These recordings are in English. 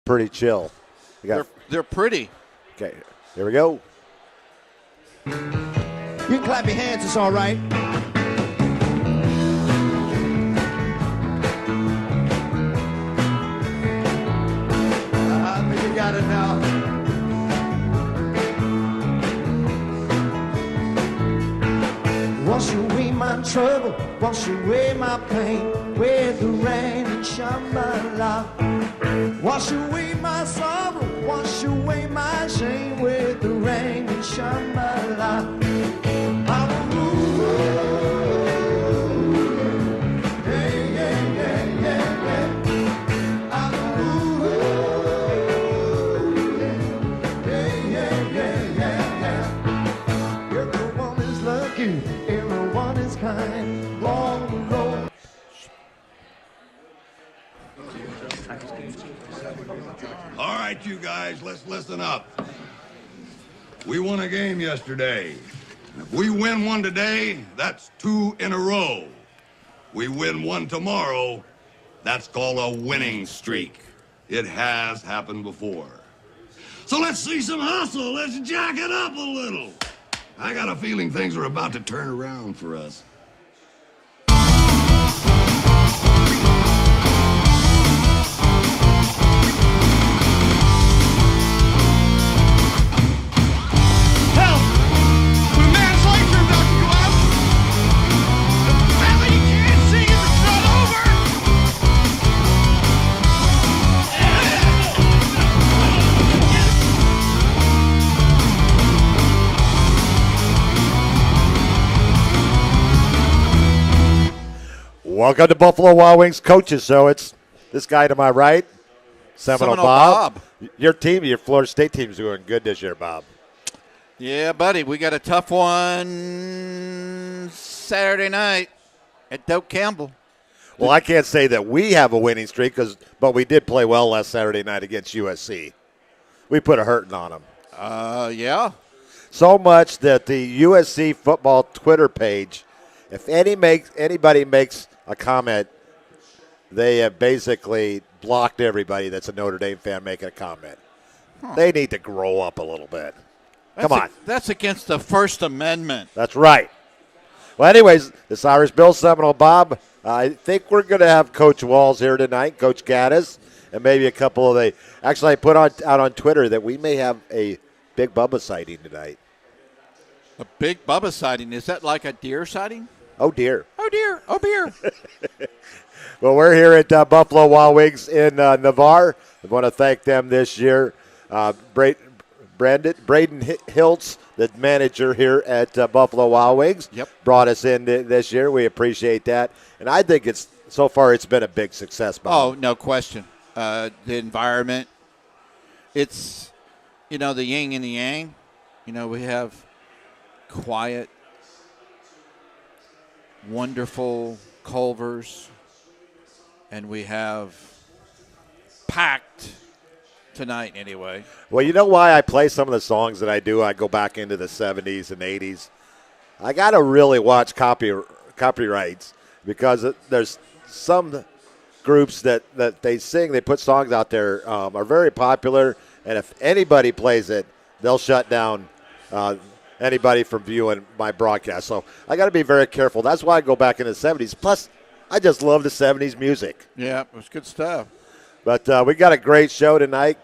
pretty chill. They're pretty. Okay, here we go. You can clap your hands, it's all right. I think you got it now. Wash away my trouble, wash away my pain, with the rain and Shambhala. Wash away my sorrow, wash away my shame, with the rain and Shambhala. All right, you guys, let's listen up. We won a game yesterday. If we win one today, that's 2 in a row. We win one tomorrow, that's called a winning streak. It has happened before. So let's see some hustle. Let's jack it up a little. I got a feeling things are about to turn around for us. Welcome to Buffalo Wild Wings Coaches Show. It's this guy to my right, Seminole Bob. Your team, your Florida State team is doing good this year, Bob. Yeah, buddy. We got a tough one Saturday night at Doak Campbell. Well, I can't say that we have a winning streak, but we did play well last Saturday night against USC. We put a hurting on them. Yeah. So much that the USC football Twitter page, if anybody makes a comment, they have basically blocked everybody that's a Notre Dame fan making a comment. They need to grow up a little bit. Come on. That's against the First Amendment. That's right. Well, anyways, this Irish Bill, Seminole Bob, I think we're going to have Coach Walls here tonight, Coach Gaddis, and maybe a couple of actually, I put out on Twitter that we may have a Big Bubba sighting tonight. A Big Bubba sighting? Is that like a deer sighting? Oh, dear. Oh, dear. Oh, beer. Well, we're here at Buffalo Wild Wings in Navarre. I want to thank them this year. Braden Hiltz, the manager here at Buffalo Wild Wings, brought us in this year. We appreciate that. And I think so far it's been a big success, Bob. Oh, no question. The environment, it's, the yin and the yang. We have quiet, wonderful Culvers, and we have packed tonight anyway. Well, you know why I play some of the songs that I do? I go back into the 70s and 80s. I got to really watch copyrights because there's some groups that they sing, they put songs out there, are very popular, and if anybody plays it, they'll shut down anybody from viewing my broadcast. So I got to be very careful. That's why I go back into the 70s. Plus, I just love the 70s music. Yeah, it was good stuff. But we got a great show tonight.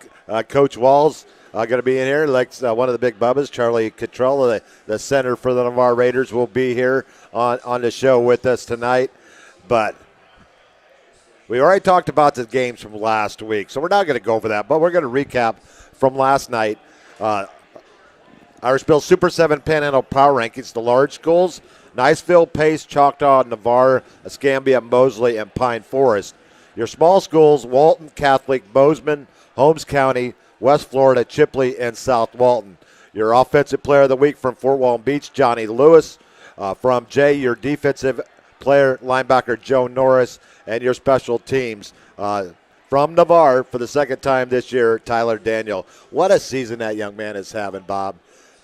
Coach Walls going to be in here, like one of the big bubbas. Charlie Catrella, the center for the Navarre Raiders, will be here on the show with us tonight. But we already talked about the games from last week, so we're not going to go over that. But we're going to recap from last night. Irish Bill Super 7 Panhandle Power Rankings, the large schools, Niceville, Pace, Choctaw, Navarre, Escambia, Mosley, and Pine Forest. Your small schools, Walton, Catholic, Bozeman, Holmes County, West Florida, Chipley, and South Walton. Your offensive player of the week from Fort Walton Beach, Johnny Lewis. From Jay, your defensive player, linebacker Joe Norris. And your special teams from Navarre for the second time this year, Tyler Daniel. What a season that young man is having, Bob.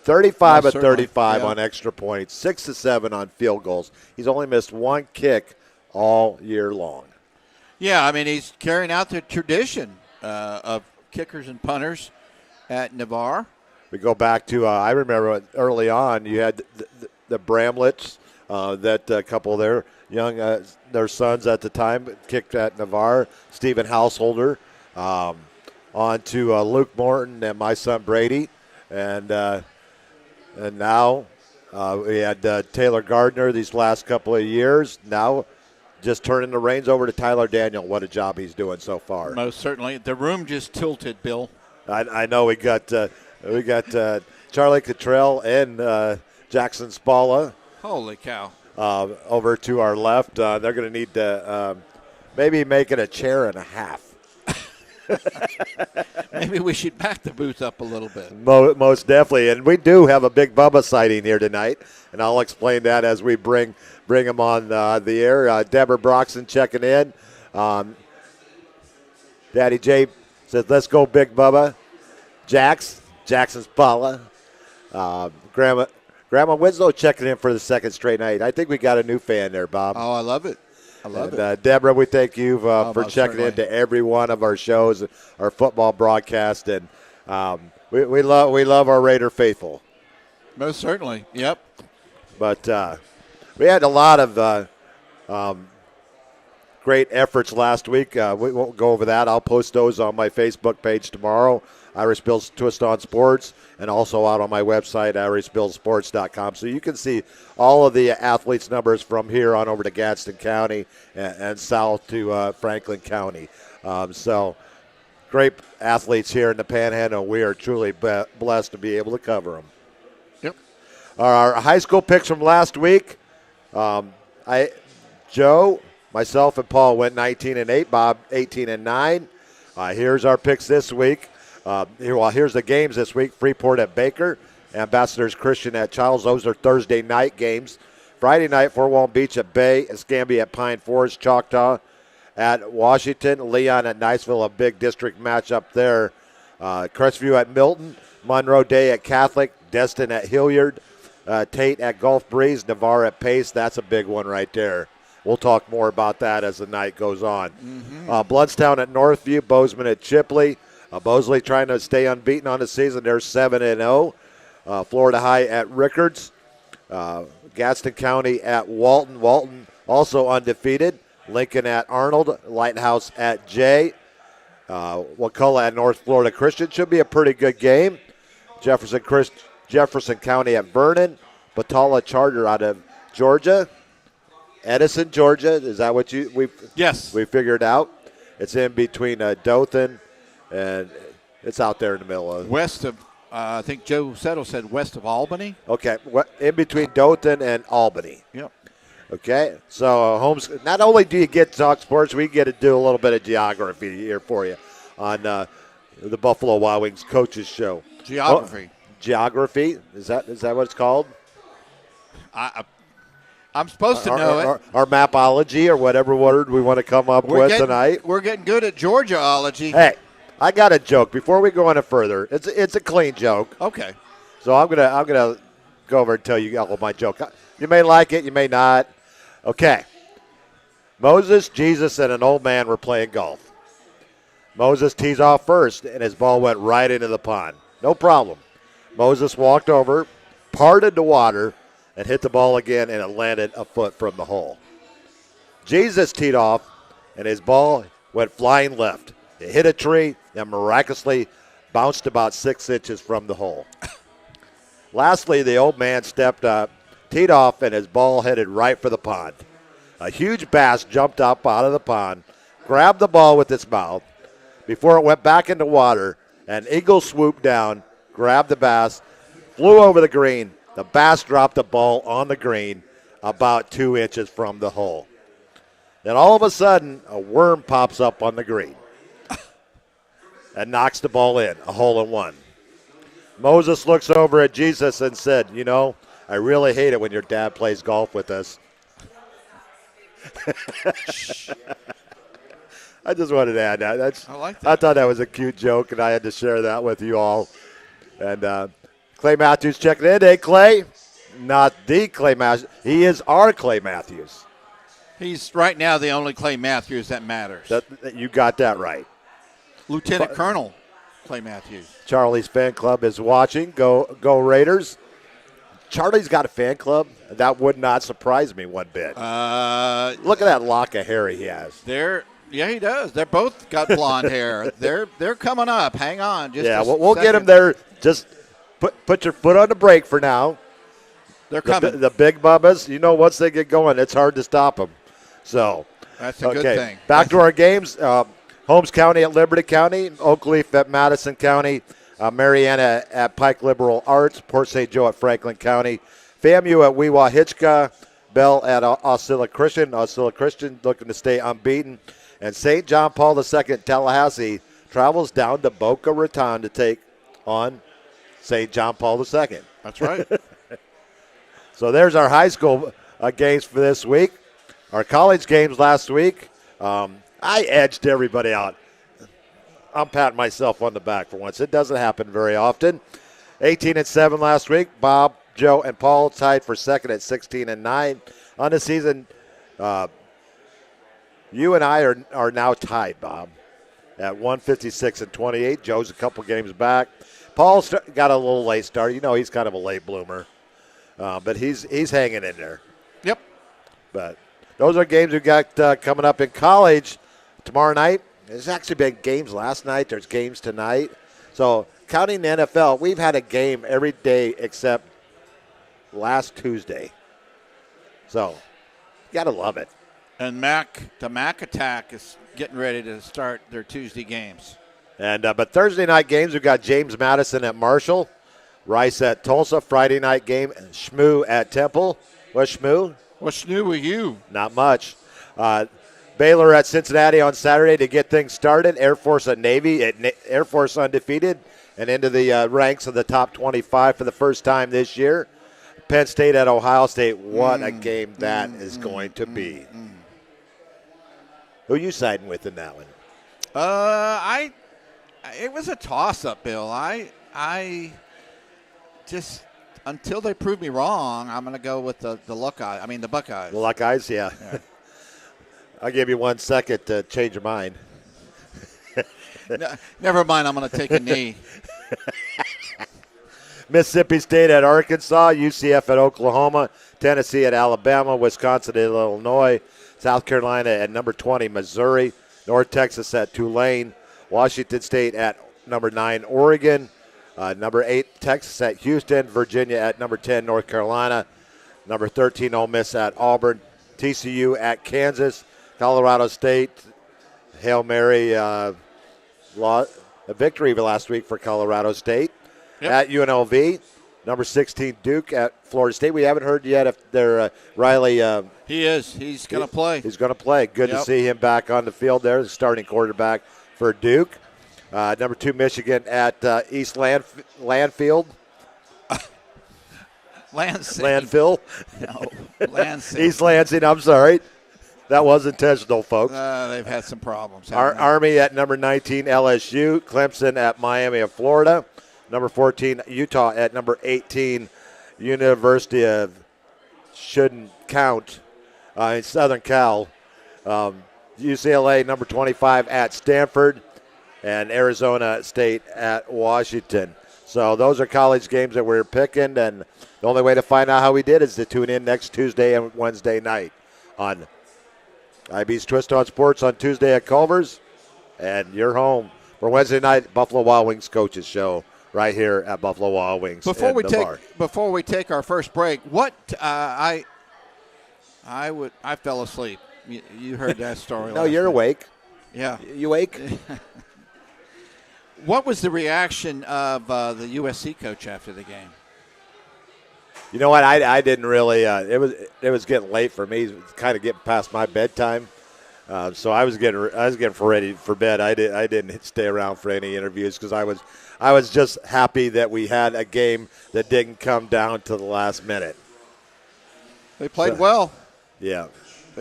35 of 35 on extra points, 6 of 7 on field goals. He's only missed one kick all year long. Yeah, I mean, he's carrying out the tradition of kickers and punters at Navarre. We go back to, I remember early on, you had the Bramletts, that a couple of their young, their sons at the time kicked at Navarre, Stephen Householder, on to Luke Morton and my son Brady. And now we had Taylor Gardner these last couple of years. Now just turning the reins over to Tyler Daniel. What a job he's doing so far. Most certainly. The room just tilted, Bill. I know we got Charlie Cottrell and Jackson Spalla Holy cow. over to our left. They're going to need to maybe make it a chair and a half. Maybe we should back the booth up a little bit. Most definitely. And we do have a Big Bubba sighting here tonight, and I'll explain that as we bring him on the air. Deborah Broxson checking in. Daddy J says, let's go, Big Bubba. Jackson's Paula. Grandma Winslow checking in for the second straight night. I think we got a new fan there, Bob. Oh, I love it. I love it. Deborah, we thank you for most checking certainly. into every one of our shows, our football broadcast, and we love our Raider faithful. Most certainly. Yep. But we had a lot of great efforts last week. We won't go over that. I'll post those on my Facebook page tomorrow, Irish Bills Twist on Sports, and also out on my website, irishbillsports.com. So you can see all of the athletes' numbers from here on over to Gadsden County and south to Franklin County. So great athletes here in the Panhandle. We are truly blessed to be able to cover them. Yep. Our high school picks from last week, Joe, myself, and Paul went 19-8. Bob 18-9. Here's our picks this week. Here's the games this week. Freeport at Baker, Ambassadors Christian at Childs. Those are Thursday night games. Friday night, Fort Walton Beach at Bay, Escambia at Pine Forest, Choctaw at Washington, Leon at Niceville, a big district matchup there. Crestview at Milton, Monroe Day at Catholic, Destin at Hilliard, Tate at Gulf Breeze, Navarre at Pace. That's a big one right there. We'll talk more about that as the night goes on. Bloodstown at Northview, Bozeman at Chipley. Bosley trying to stay unbeaten on the season. They're 7-0. Florida High at Rickards. Gadsden County at Walton. Walton also undefeated. Lincoln at Arnold. Lighthouse at Jay. Wakulla at North Florida Christian. Should be a pretty good game. Jefferson County at Vernon. Batala Charter out of Georgia. Edison, Georgia. Is that what Yes. we figured out? It's in between Dothan, and it's out there in the middle of West of, I think Joe Settle said west of Albany. Okay, in between Dothan and Albany. Yep. Okay, so not only do you get to talk sports, we get to do a little bit of geography here for you on the Buffalo Wild Wings Coaches Show. Geography. Geography, is that what it's called? I'm supposed to know it. Our mapology, or whatever word we want to come up with tonight. We're getting good at Georgiaology. Hey, I got a joke. Before we go any further, it's a clean joke. Okay. So I'm gonna go over and tell you all my joke. You may like it, you may not. Okay. Moses, Jesus, and an old man were playing golf. Moses tees off first, and his ball went right into the pond. No problem. Moses walked over, parted the water, and hit the ball again, and it landed a foot from the hole. Jesus teed off, and his ball went flying left. It hit a tree and miraculously bounced about 6 inches from the hole. Lastly, the old man stepped up, teed off, and his ball headed right for the pond. A huge bass jumped up out of the pond, grabbed the ball with its mouth. Before it went back into water, an eagle swooped down, grabbed the bass, flew over the green. The bass dropped the ball on the green about 2 inches from the hole. Then all of a sudden, a worm pops up on the green and knocks the ball in, a hole in one. Moses looks over at Jesus and said, I really hate it when your dad plays golf with us. I just wanted to add that. I like that. I thought that was a cute joke, and I had to share that with you all. And Clay Matthews checking in. Hey, Clay. Not the Clay Matthews. He is our Clay Matthews. He's right now the only Clay Matthews that matters. You got that right. Lieutenant Colonel. Clay Matthews. Charlie's fan club is watching. Go Raiders. Charlie's got a fan club. That would not surprise me one bit. Look at that lock of hair he has. Yeah, he does. They're both got blonde hair. They're coming up. Hang on. We'll get him there. Just put your foot on the brake for now. They're coming. The big Bubbas, once they get going, it's hard to stop them. So that's a good thing. Back to our games. Holmes County at Liberty County, Oakleaf at Madison County, Mariana at Pike Liberal Arts, Port St. Joe at Franklin County, FAMU at Weewa Hitchcock, Bell at Osceola Christian. Osceola Christian looking to stay unbeaten. And St. John Paul II Tallahassee travels down to Boca Raton to take on St. John Paul II. That's right. So there's our high school games for this week. Our college games last week, I edged everybody out. I'm patting myself on the back for once. It doesn't happen very often. 18-7 last week. Bob, Joe, and Paul tied for second at 16-9. On the season, you and I are now tied, Bob, at 156-28. Joe's a couple games back. Paul got a little late start. He's kind of a late bloomer, but he's hanging in there. Yep. But those are games we've got coming up in college tomorrow night. There's actually been games last night. There's games tonight. So counting the NFL, we've had a game every day except last Tuesday. So you got to love it. And the Mac Attack is getting ready to start their Tuesday games. And but Thursday night games, we've got James Madison at Marshall, Rice at Tulsa. Friday night game, Shmoo at Temple. What's Shmoo? What's new with you? Not much. Baylor at Cincinnati on Saturday to get things started. Air Force at Navy. Air Force undefeated and into the ranks of the top 25 for the first time this year. Penn State at Ohio State. What a game that is going to be. Who are you siding with in that one? It was a toss-up, Bill. I just until they prove me wrong, I'm going to go with the Buckeyes. The Buckeyes. The Buckeyes, yeah. I'll give you 1 second to change your mind. No, never mind. I'm going to take a knee. Mississippi State at Arkansas, UCF at Oklahoma, Tennessee at Alabama, Wisconsin at Illinois, South Carolina at number 20, Missouri, North Texas at Tulane, Washington State at number 9, Oregon, number 8, Texas at Houston, Virginia at number 10, North Carolina, number 13, Ole Miss at Auburn, TCU at Kansas, Colorado State, Hail Mary, a victory last week for Colorado State. Yep. At UNLV, number 16, Duke at Florida State. We haven't heard yet if they're Riley. He is. He's going to play. He's going to play. Good to see him back on the field there, the starting quarterback for Duke. Number 2, Michigan at East Landfield. Landfill. No, Lansing. East Lansing, I'm sorry. That was intentional, folks. They've had some problems. Army at number 19, LSU. Clemson at Miami of Florida. Number 14, Utah at number 18, University of Shouldn't Count in Southern Cal. UCLA, number 25, at Stanford. And Arizona State at Washington. So those are college games that we're picking. And the only way to find out how we did is to tune in next Tuesday and Wednesday night on IB's Twist on Sports on Tuesday at Culver's. And you're home for Wednesday night, Buffalo Wild Wings Coaches Show. Right here at Buffalo Wild Wings. Before we take our first break, I fell asleep. You heard that story. No, you're awake. Yeah, you awake. What was the reaction of the USC coach after the game? You know what? I didn't really. It was getting late for me. It was kind of getting past my bedtime. So I was getting ready for bed. I didn't stay around for any interviews because I was just happy that we had a game that didn't come down to the last minute. They played well. Yeah.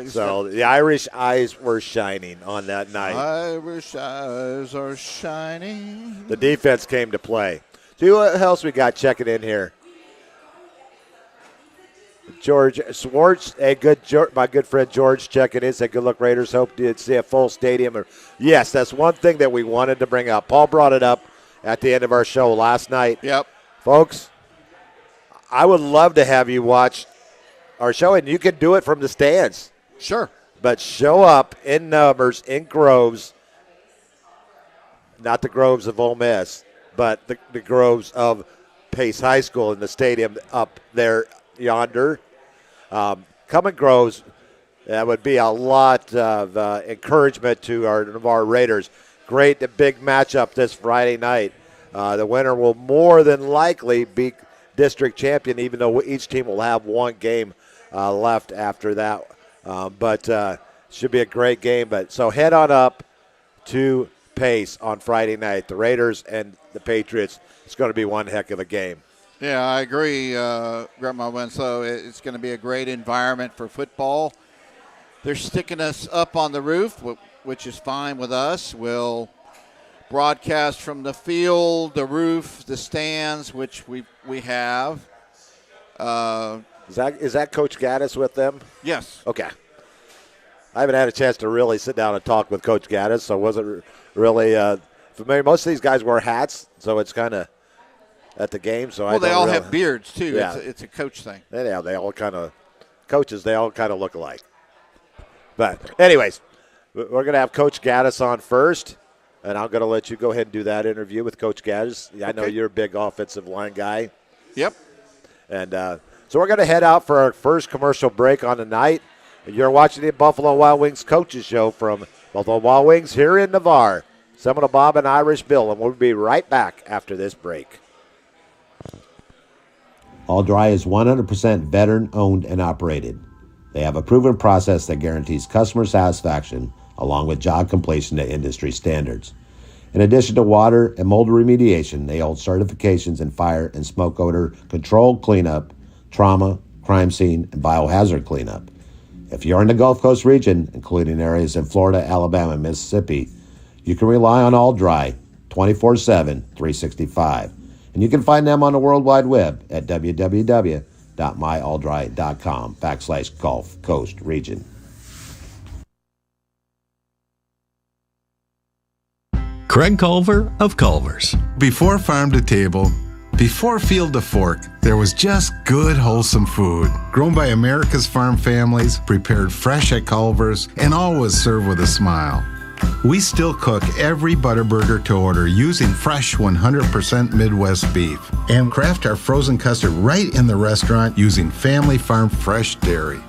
So the Irish eyes were shining on that night. Irish eyes are shining. The defense came to play. See what else we got checking in here. George Swartz, my good friend George checking in, said, good luck, Raiders. Hope to see a full stadium. Yes, that's one thing that we wanted to bring up. Paul brought it up at the end of our show last night. Yep. Folks, I would love to have you watch our show, and you can do it from the stands. Sure. But show up in numbers, in groves, not the groves of Ole Miss, but the groves of Pace High School in the stadium up there yonder. Come in groves. That would be a lot of encouragement to our Navarre Raiders. Great big matchup this Friday night. The winner will more than likely be district champion, even though each team will have one game left after that. But should be a great game. But so head on up to Pace on Friday night. The Raiders and the Patriots. It's going to be one heck of a game. Yeah, I agree, Grandma Winslow. It's going to be a great environment for football. They're sticking us up on the roof, which is fine with us. We'll broadcast from the field, the roof, the stands, which we have. Is that Coach Gaddis with them? Yes. Okay. I haven't had a chance to really sit down and talk with Coach Gaddis, so I wasn't really familiar. Most of these guys wear hats, so it's kind of at the game. So they all have beards too. Yeah. It's a coach thing. Yeah, they all kind of coaches. They all kind of look alike. But anyways, we're going to have Coach Gaddis on first, and I'm going to let you go ahead and do that interview with Coach Gaddis. I know you're a big offensive line guy. Yep. And so we're going to head out for our first commercial break on the night. You're watching the Buffalo Wild Wings Coaches Show from Buffalo Wild Wings here in Navarre. Seminole Bob and Irish Bill, and we'll be right back after this break. All Dry is 100% veteran-owned and operated. They have a proven process that guarantees customer satisfaction along with job completion to industry standards. In addition to water and mold remediation, they hold certifications in fire and smoke odor control cleanup, trauma, crime scene, and biohazard cleanup. If you're in the Gulf Coast region, including areas in Florida, Alabama, and Mississippi, you can rely on All Dry 24/7, 365. And you can find them on the World Wide Web at www.myalldry.com/Gulf Coast region. Craig Culver of Culver's. Before farm to table, before field to fork, there was just good, wholesome food. Grown by America's farm families, prepared fresh at Culver's, and always served with a smile. We still cook every Butterburger to order using fresh 100% Midwest beef and craft our frozen custard right in the restaurant using family farm fresh dairy.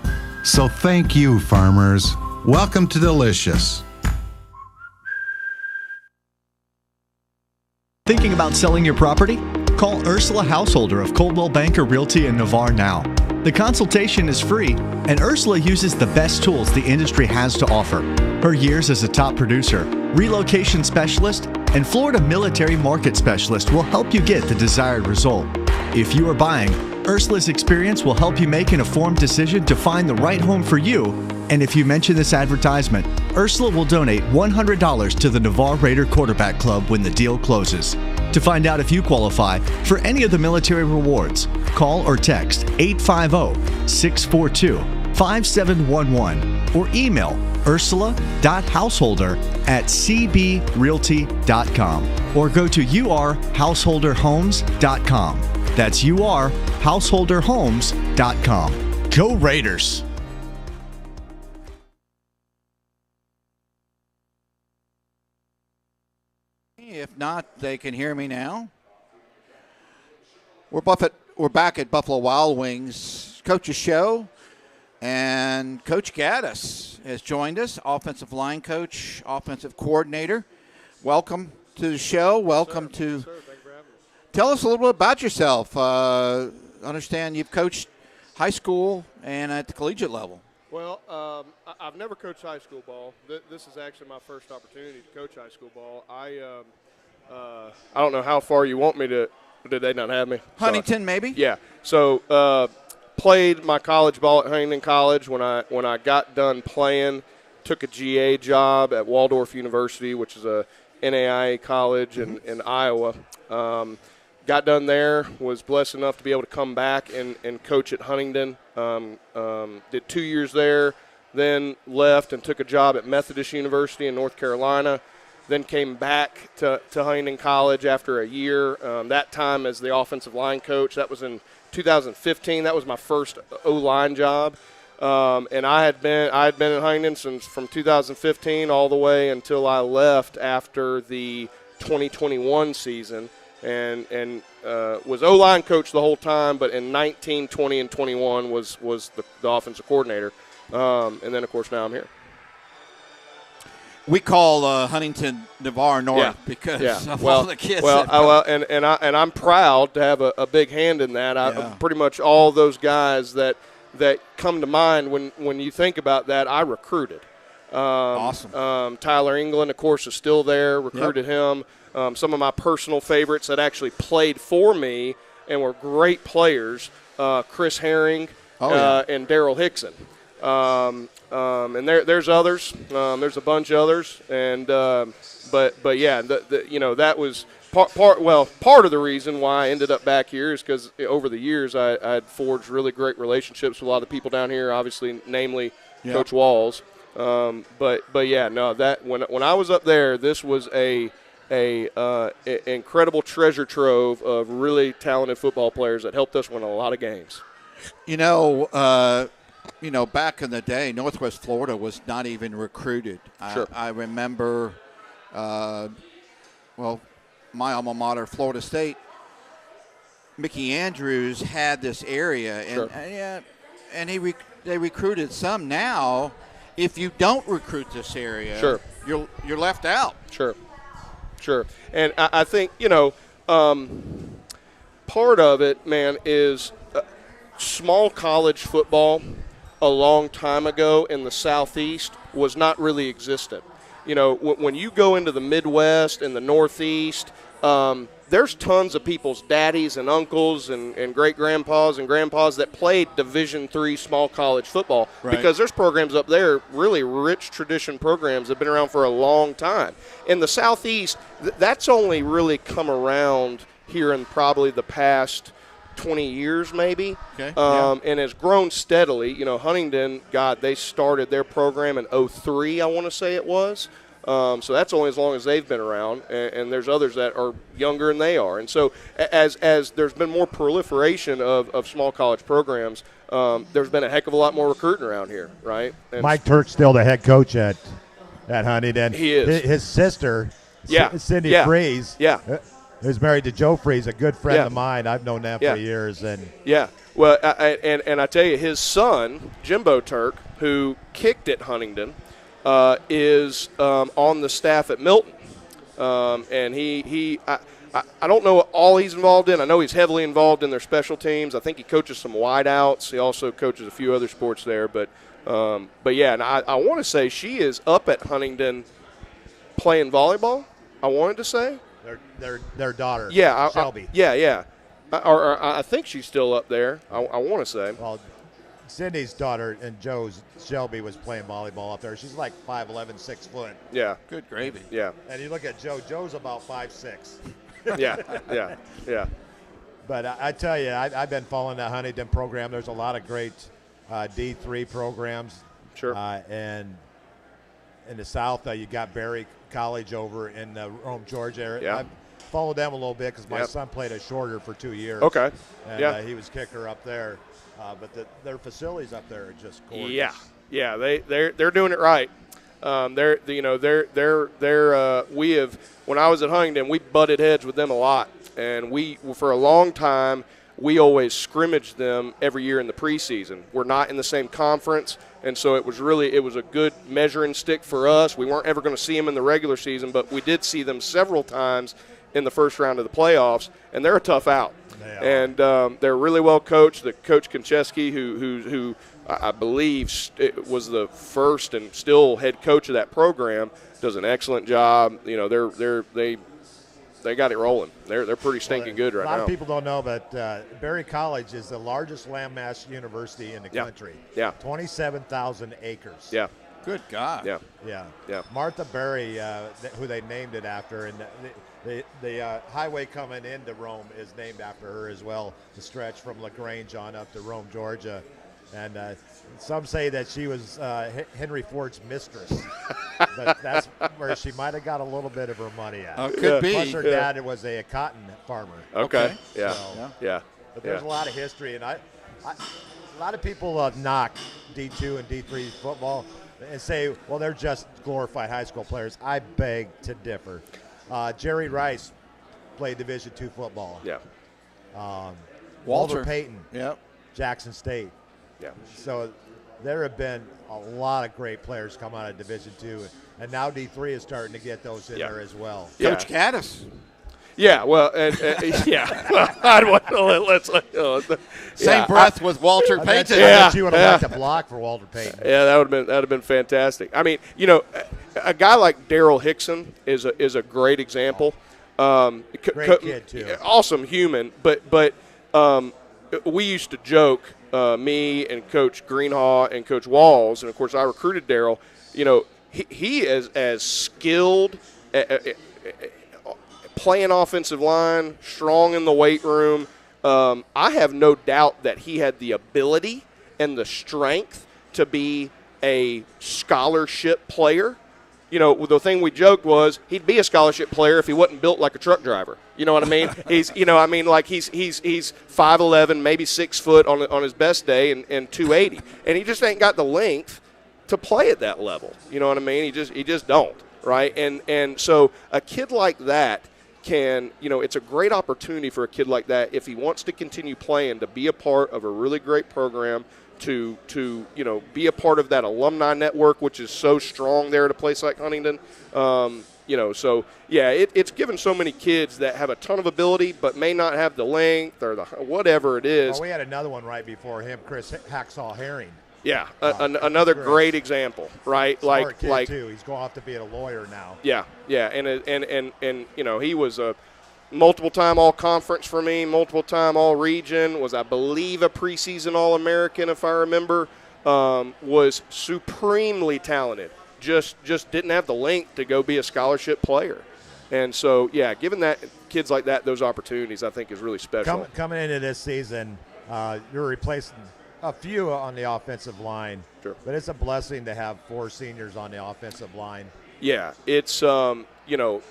So thank you, farmers. Welcome to Delicious. Thinking about selling your property? Call Ursula Householder of Coldwell Banker Realty in Navarre now. The consultation is free, and Ursula uses the best tools the industry has to offer. Her years as a top producer, relocation specialist, and Florida military market specialist will help you get the desired result. If you are buying, Ursula's experience will help you make an informed decision to find the right home for you. And if you mention this advertisement, Ursula will donate $100 to the Navarre Raider Quarterback Club when the deal closes. To find out if you qualify for any of the military rewards, call or text 850-642-5711 or email ursula.householder@cbrealty.com or go to urhouseholderhomes.com. That's urhouseholderhomes.com. Go Raiders! If not, they can hear me now. We're back at Buffalo Wild Wings Coach's Show, and Coach Gaddis has joined us, offensive line coach, offensive coordinator. Welcome to the show. Welcome to. Sir, thank you for having me. Tell us a little bit about yourself. Understand you've coached high school and at the collegiate level. Well, I've never coached high school ball. This is actually my first opportunity to coach high school ball. I don't know how far you want me to. Did they not have me? Huntington, maybe? Yeah. So played my college ball at Huntington College. When I got done playing, took a GA job at Waldorf University, which is a NAIA college in Iowa. Got done there, was blessed enough to be able to come back and coach at Huntington. Did 2 years there, then left and took a job at Methodist University in North Carolina. then came back to Huntington College after a year. That time as the offensive line coach. That was in 2015. That was my first O-line job. And I had been at Huntington since from 2015 all the way until I left after the 2021 season, and was O-line coach the whole time. But in 19, 20, and 21 was the offensive coordinator, and then of course now I'm here. We call Huntington Navarre North because of all the kids. And I'm proud to have a big hand in that. Pretty much all those guys that come to mind when you think about that, I recruited. Awesome. Tyler England, of course, is still there. Recruited him. Some of my personal favorites that actually played for me and were great players, Chris Herring and Daryl Hickson. And there's others. There's a bunch of others. And but yeah, that was part of the reason why I ended up back here is because over the years I had forged really great relationships with a lot of people down here, obviously, namely Coach Walls. But yeah, no, that when I was up there, this was a incredible treasure trove of really talented football players that helped us win a lot of games. Back in the day, Northwest Florida was not even recruited. Sure. I remember, my alma mater, Florida State, Mickey Andrews had this area, and they recruited some. Now, if you don't recruit this area, you're left out. Sure. And I think, part of it, man, is small college football a long time ago in the Southeast was not really existent. When you go into the Midwest and the Northeast, there's tons of people's daddies and uncles and great-grandpas and grandpas that played Division III small college football because there's programs up there, really rich tradition programs that have been around for a long time. In the Southeast, that's only really come around here in probably the past 20 years maybe, and has grown steadily. Huntington, they started their program in 2003, I want to say it was. So that's only as long as they've been around, and there's others that are younger than they are. And so as there's been more proliferation of small college programs, there's been a heck of a lot more recruiting around here, right? And Mike Turk's still the head coach at Huntington. He is. His sister, Cindy Freeze, who's married to Joe Freeze, a good friend of mine. I've known them for years. And well, I tell you, his son, Jimbo Turk, who kicked at Huntington, is on the staff at Milton. And I don't know all he's involved in. I know he's heavily involved in their special teams. I think he coaches some wideouts. He also coaches a few other sports there. But yeah, and I want to say she is up at Huntington playing volleyball, I wanted to say. Their daughter, Shelby. Or I think she's still up there. I want to say. Well, Cindy's daughter and Joe's Shelby was playing volleyball up there. She's like 5'11", 6 foot. Yeah. Good gravy. Yeah. And you look at Joe. Joe's about 5'6". Yeah. But I tell you, I've been following the Huntington program. There's a lot of great D3 programs. Sure. And in the South, you got Berry College over in the Rome, Georgia area. Yeah. I've followed them a little bit because my son played a shorter for 2 years. Okay. And he was kicker up there. But their facilities up there are just gorgeous. Yeah. They're doing it right. We have, when I was at Huntington, we butted heads with them a lot, and we for a long time we always scrimmaged them every year in the preseason. We're not in the same conference, and so it was a good measuring stick for us. We weren't ever going to see them in the regular season, but we did see them several times in the first round of the playoffs, and they're a tough out. And they're really well coached. The Coach Konchesky, who I believe was the first and still head coach of that program, does an excellent job. They got it rolling. They're pretty stinking good right now. A lot of people don't know, but Berry College is the largest landmass university in the country. Yeah. 27,000 acres. Yeah. Good God. Yeah. Martha Berry, who they named it after, and the highway coming into Rome is named after her as well. The stretch from LaGrange on up to Rome, Georgia. And some say that she was Henry Ford's mistress. But that's where she might have got a little bit of her money at. Could be. Plus her dad was a cotton farmer. Okay. Yeah. So- Yeah. But there's a lot of history, and a lot of people knock D2 and D3 football and say, well, they're just glorified high school players. I beg to differ. Jerry Rice played Division II football. Yeah. Walter Payton, Yep. Jackson State. Yeah. So there have been a lot of great players come out of Division II, and now D3 is starting to get those in there as well. Yeah. Coach Caddis. Yeah, well, yeah. Well, I don't want to Same breath with Walter I Payton. bet you would have liked to block for Walter Payton. Yeah, that would have been fantastic. I mean, you know, a guy like Daryl Hickson is a great example. Great kid too. Awesome human, but we used to joke, me and Coach Greenhaw and Coach Walls, and of course I recruited Daryl. You know, he is as skilled. Playing offensive line, strong in the weight room. I have no doubt that he had the ability and the strength to be a scholarship player. You know, the thing we joked was he'd be a scholarship player if he wasn't built like a truck driver. You know what I mean? He's 5'11", maybe 6 foot on his best day, and 280, and he just ain't got the length to play at that level. You know what I mean? He just don't, right? And so a kid like that can, you know, it's a great opportunity for a kid like that if he wants to continue playing to be a part of a really great program, to you know, be a part of that alumni network, which is so strong there at a place like Huntington. You know, so yeah, it's given so many kids that have a ton of ability but may not have the length or the whatever it is. Well, we had another one right before him, Chris Hacksaw Herring. Yeah, another great example, right? Smart kid too. He's going off to be a lawyer now. Yeah, and you know, he was a multiple-time All-Conference for me, multiple-time All-Region, was, I believe, a preseason All-American, if I remember. Was supremely talented. Just didn't have the length to go be a scholarship player. And so, yeah, giving that kids like that those opportunities, I think, is really special. Coming into this season, you're replacing a few on the offensive line, Sure. But it's a blessing to have 4 seniors on the offensive line. Yeah, it's, you know,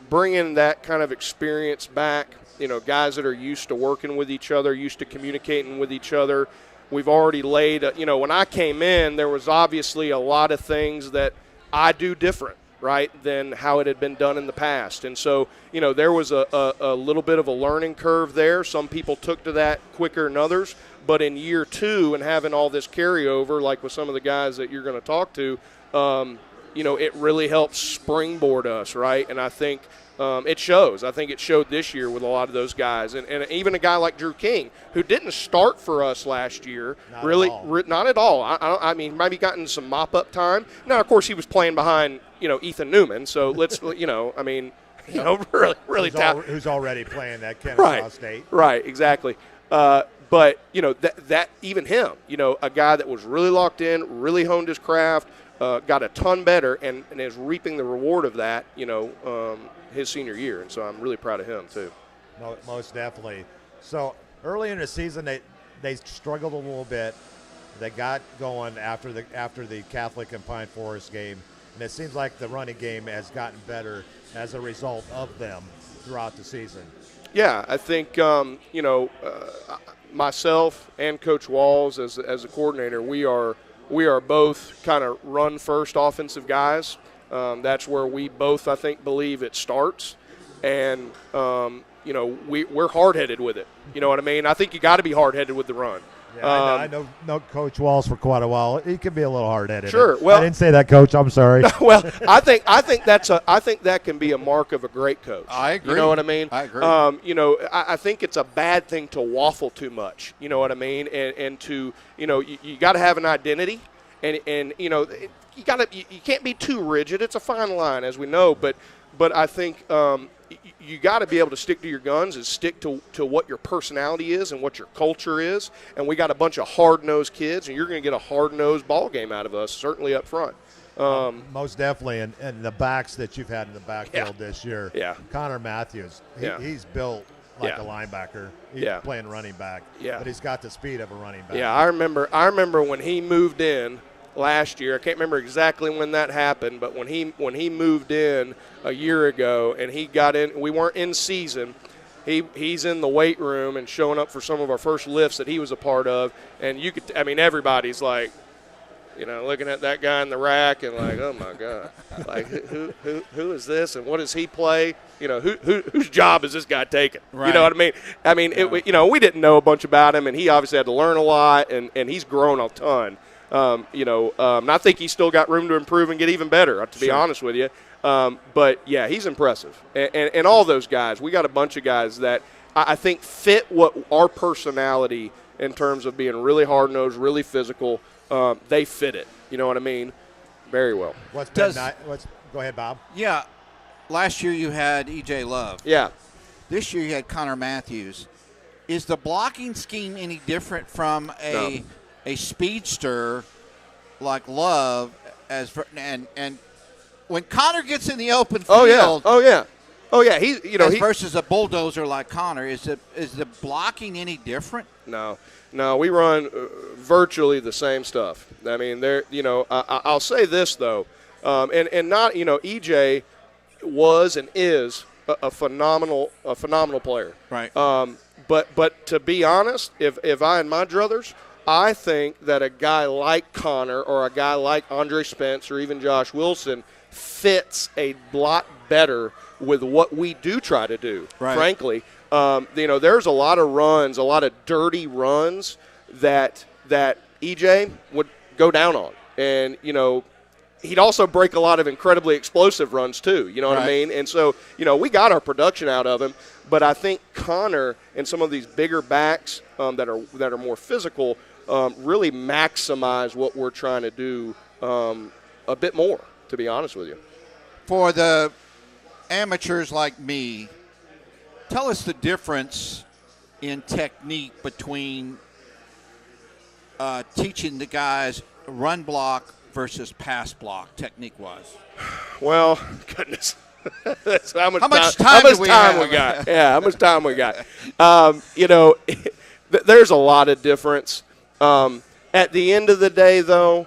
bringing that kind of experience back, you know, guys that are used to working with each other, used to communicating with each other. We've already laid, you know, when I came in, there was obviously a lot of things that I do different, right, than how it had been done in the past. And so, you know, there was a little bit of a learning curve there. Some people took to that quicker than others. But in year 2 and having all this carryover, like with some of the guys that you're going to talk to, you know, it really helps springboard us, right? And I think it shows. I think it showed this year with a lot of those guys. And even a guy like Drew King, who didn't start for us last year, not at all. I mean, maybe gotten some mop-up time. Now, of course, he was playing behind, you know, Ethan Newman. So let's, you know, I mean, you know, really talented. Who's already playing at Kennesaw State. Right, exactly. But, you know, that even him, you know, a guy that was really locked in, really honed his craft, got a ton better, and is reaping the reward of that, you know, his senior year. And so I'm really proud of him, too. No, most definitely. So early in the season, they struggled a little bit. They got going after the Catholic and Pine Forest game, and it seems like the running game has gotten better as a result of them throughout the season. Yeah, I think, you know, myself and Coach Walls as a coordinator, we are both kind of run-first offensive guys. That's where we both, I think, believe it starts. And, you know, we're hard-headed with it. You know what I mean? I think you got to be hard-headed with the run. Yeah, I know Coach Walls for quite a while. He can be a little hard-headed. Sure. Well, I didn't say that, Coach. I'm sorry. Well, I think that can be a mark of a great coach. I agree. You know what I mean? I agree. You know, I think it's a bad thing to waffle too much. You know what I mean? And to, you know, you got to have an identity, and you know, you can't be too rigid. It's a fine line, as we know, but I think you got to be able to stick to your guns and stick to what your personality is and what your culture is. And we got a bunch of hard-nosed kids, and you're going to get a hard-nosed ball game out of us, certainly up front. Most definitely, and the backs that you've had in the backfield this year. Yeah. Connor Matthews, he's built like Yeah. a linebacker. He's Yeah. playing running back. Yeah. But he's got the speed of a running back. Yeah, I remember when he moved in last year. I can't remember exactly when that happened, but when he moved in a year ago and he got in, we weren't in season. He's in the weight room and showing up for some of our first lifts that he was a part of, and you could, I mean, everybody's like, looking at that guy in the rack and like, oh my God, like who is this and what does he play? Whose job is this guy taking? Right. You know what I mean? I mean, we didn't know a bunch about him, and he obviously had to learn a lot, and he's grown a ton. And I think he's still got room to improve and get even better, to be honest with you. But yeah, he's impressive, and all those guys. We got a bunch of guys that I think fit what our personality in terms of being really hard nosed, really physical. They fit it. You know what I mean? Very well. Go ahead, Bob. Yeah. Last year you had E.J. Love. Yeah. This year you had Connor Matthews. Is the blocking scheme any different from a speedster like Love and when Connor gets in the open field? Oh yeah. He's versus a bulldozer like Connor. Is the blocking any different? No, we run virtually the same stuff. I mean, I'll say this though, and not EJ was and is a phenomenal player. Right. But to be honest, if I had my druthers, I think that a guy like Connor or a guy like Andre Spence or even Josh Wilson fits a lot better with what we do try to do. Right. Frankly, there's a lot of runs, a lot of dirty runs that EJ would go down on, and he'd also break a lot of incredibly explosive runs too. You know what I mean? And so we got our production out of him, but I think Connor and some of these bigger backs that are more physical really maximize what we're trying to do a bit more. To be honest with you, for the amateurs like me, tell us the difference in technique between teaching the guys run block versus pass block, technique-wise. Well, goodness. How much time we got? Yeah, how much time we got? There's a lot of difference. At the end of the day, though,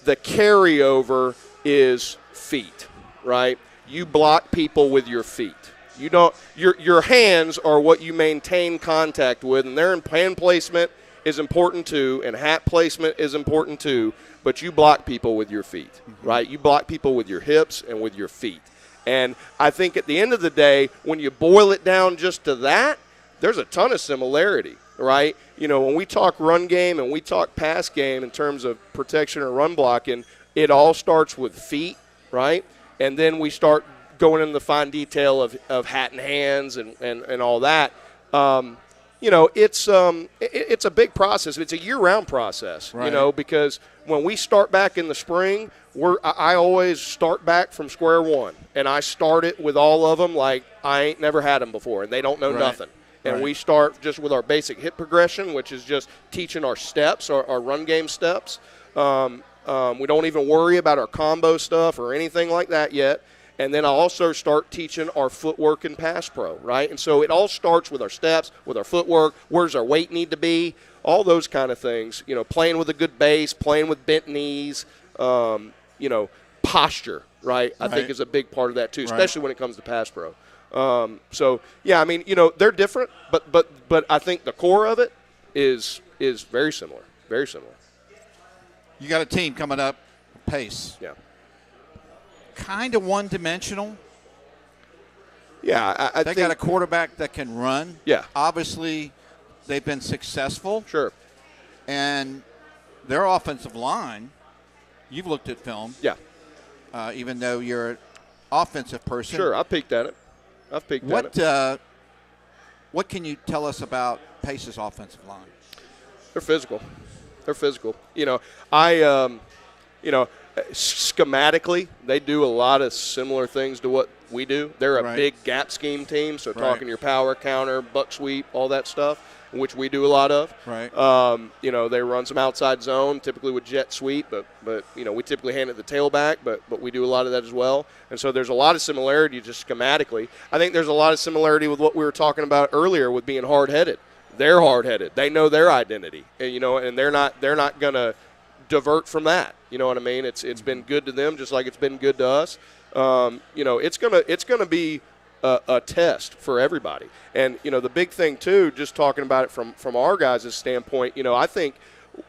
the carryover is feet, right? You block people with your feet. You don't. Your hands are what you maintain contact with, and their hand placement is important too, and hat placement is important too. But you block people with your feet, right? You block people with your hips and with your feet. And I think at the end of the day, when you boil it down just to that, there's a ton of similarity, right? When we talk run game and we talk pass game in terms of protection or run blocking, it all starts with feet, right? And then we start going into the fine detail of hat and hands and all that. It's a big process. It's a year-round process, right. Because when we start back in the spring, I always start back from square one, and I start it with all of them like I ain't never had them before, and they don't know nothing. And we start just with our basic hip progression, which is just teaching our steps, our run game steps. We don't even worry about our combo stuff or anything like that yet. And then I also start teaching our footwork in pass pro, right? And so it all starts with our steps, with our footwork, where's our weight need to be, all those kind of things. Playing with a good base, playing with bent knees, posture, right? I think is a big part of that too, especially when it comes to pass pro. They're different, but I think the core of it is very similar, very similar. You got a team coming up, Pace. Yeah. Kind of one-dimensional. Yeah, I they think got a quarterback that can run. Yeah. Obviously, they've been successful. Sure. And their offensive line, you've looked at film. Yeah. Even though you're an offensive person. Sure, I've peeked at it. What can you tell us about Pace's offensive line? They're physical. schematically, they do a lot of similar things to what we do. They're a big gap scheme team, so talking your power, counter, buck sweep, all that stuff, which we do a lot of. They run some outside zone, typically with jet sweep, but we typically hand it the tailback, but we do a lot of that as well. And so there's a lot of similarity just schematically. I think there's a lot of similarity with what we were talking about earlier with being hard-headed. They're hard-headed. They know their identity, and they're not going to divert from that. You know what I mean? It's been good to them just like it's been good to us. It's gonna be a test for everybody. And the big thing too, just talking about it from our guys' standpoint, I think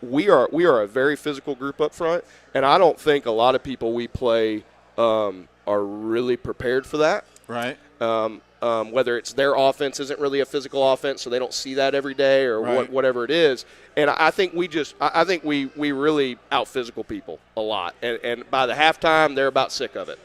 we are a very physical group up front, and I don't think a lot of people we play are really prepared for that. Right. Whether it's their offense isn't really a physical offense, so they don't see that every day, or whatever it is. And I think we really out physical people a lot. And by the halftime, they're about sick of it.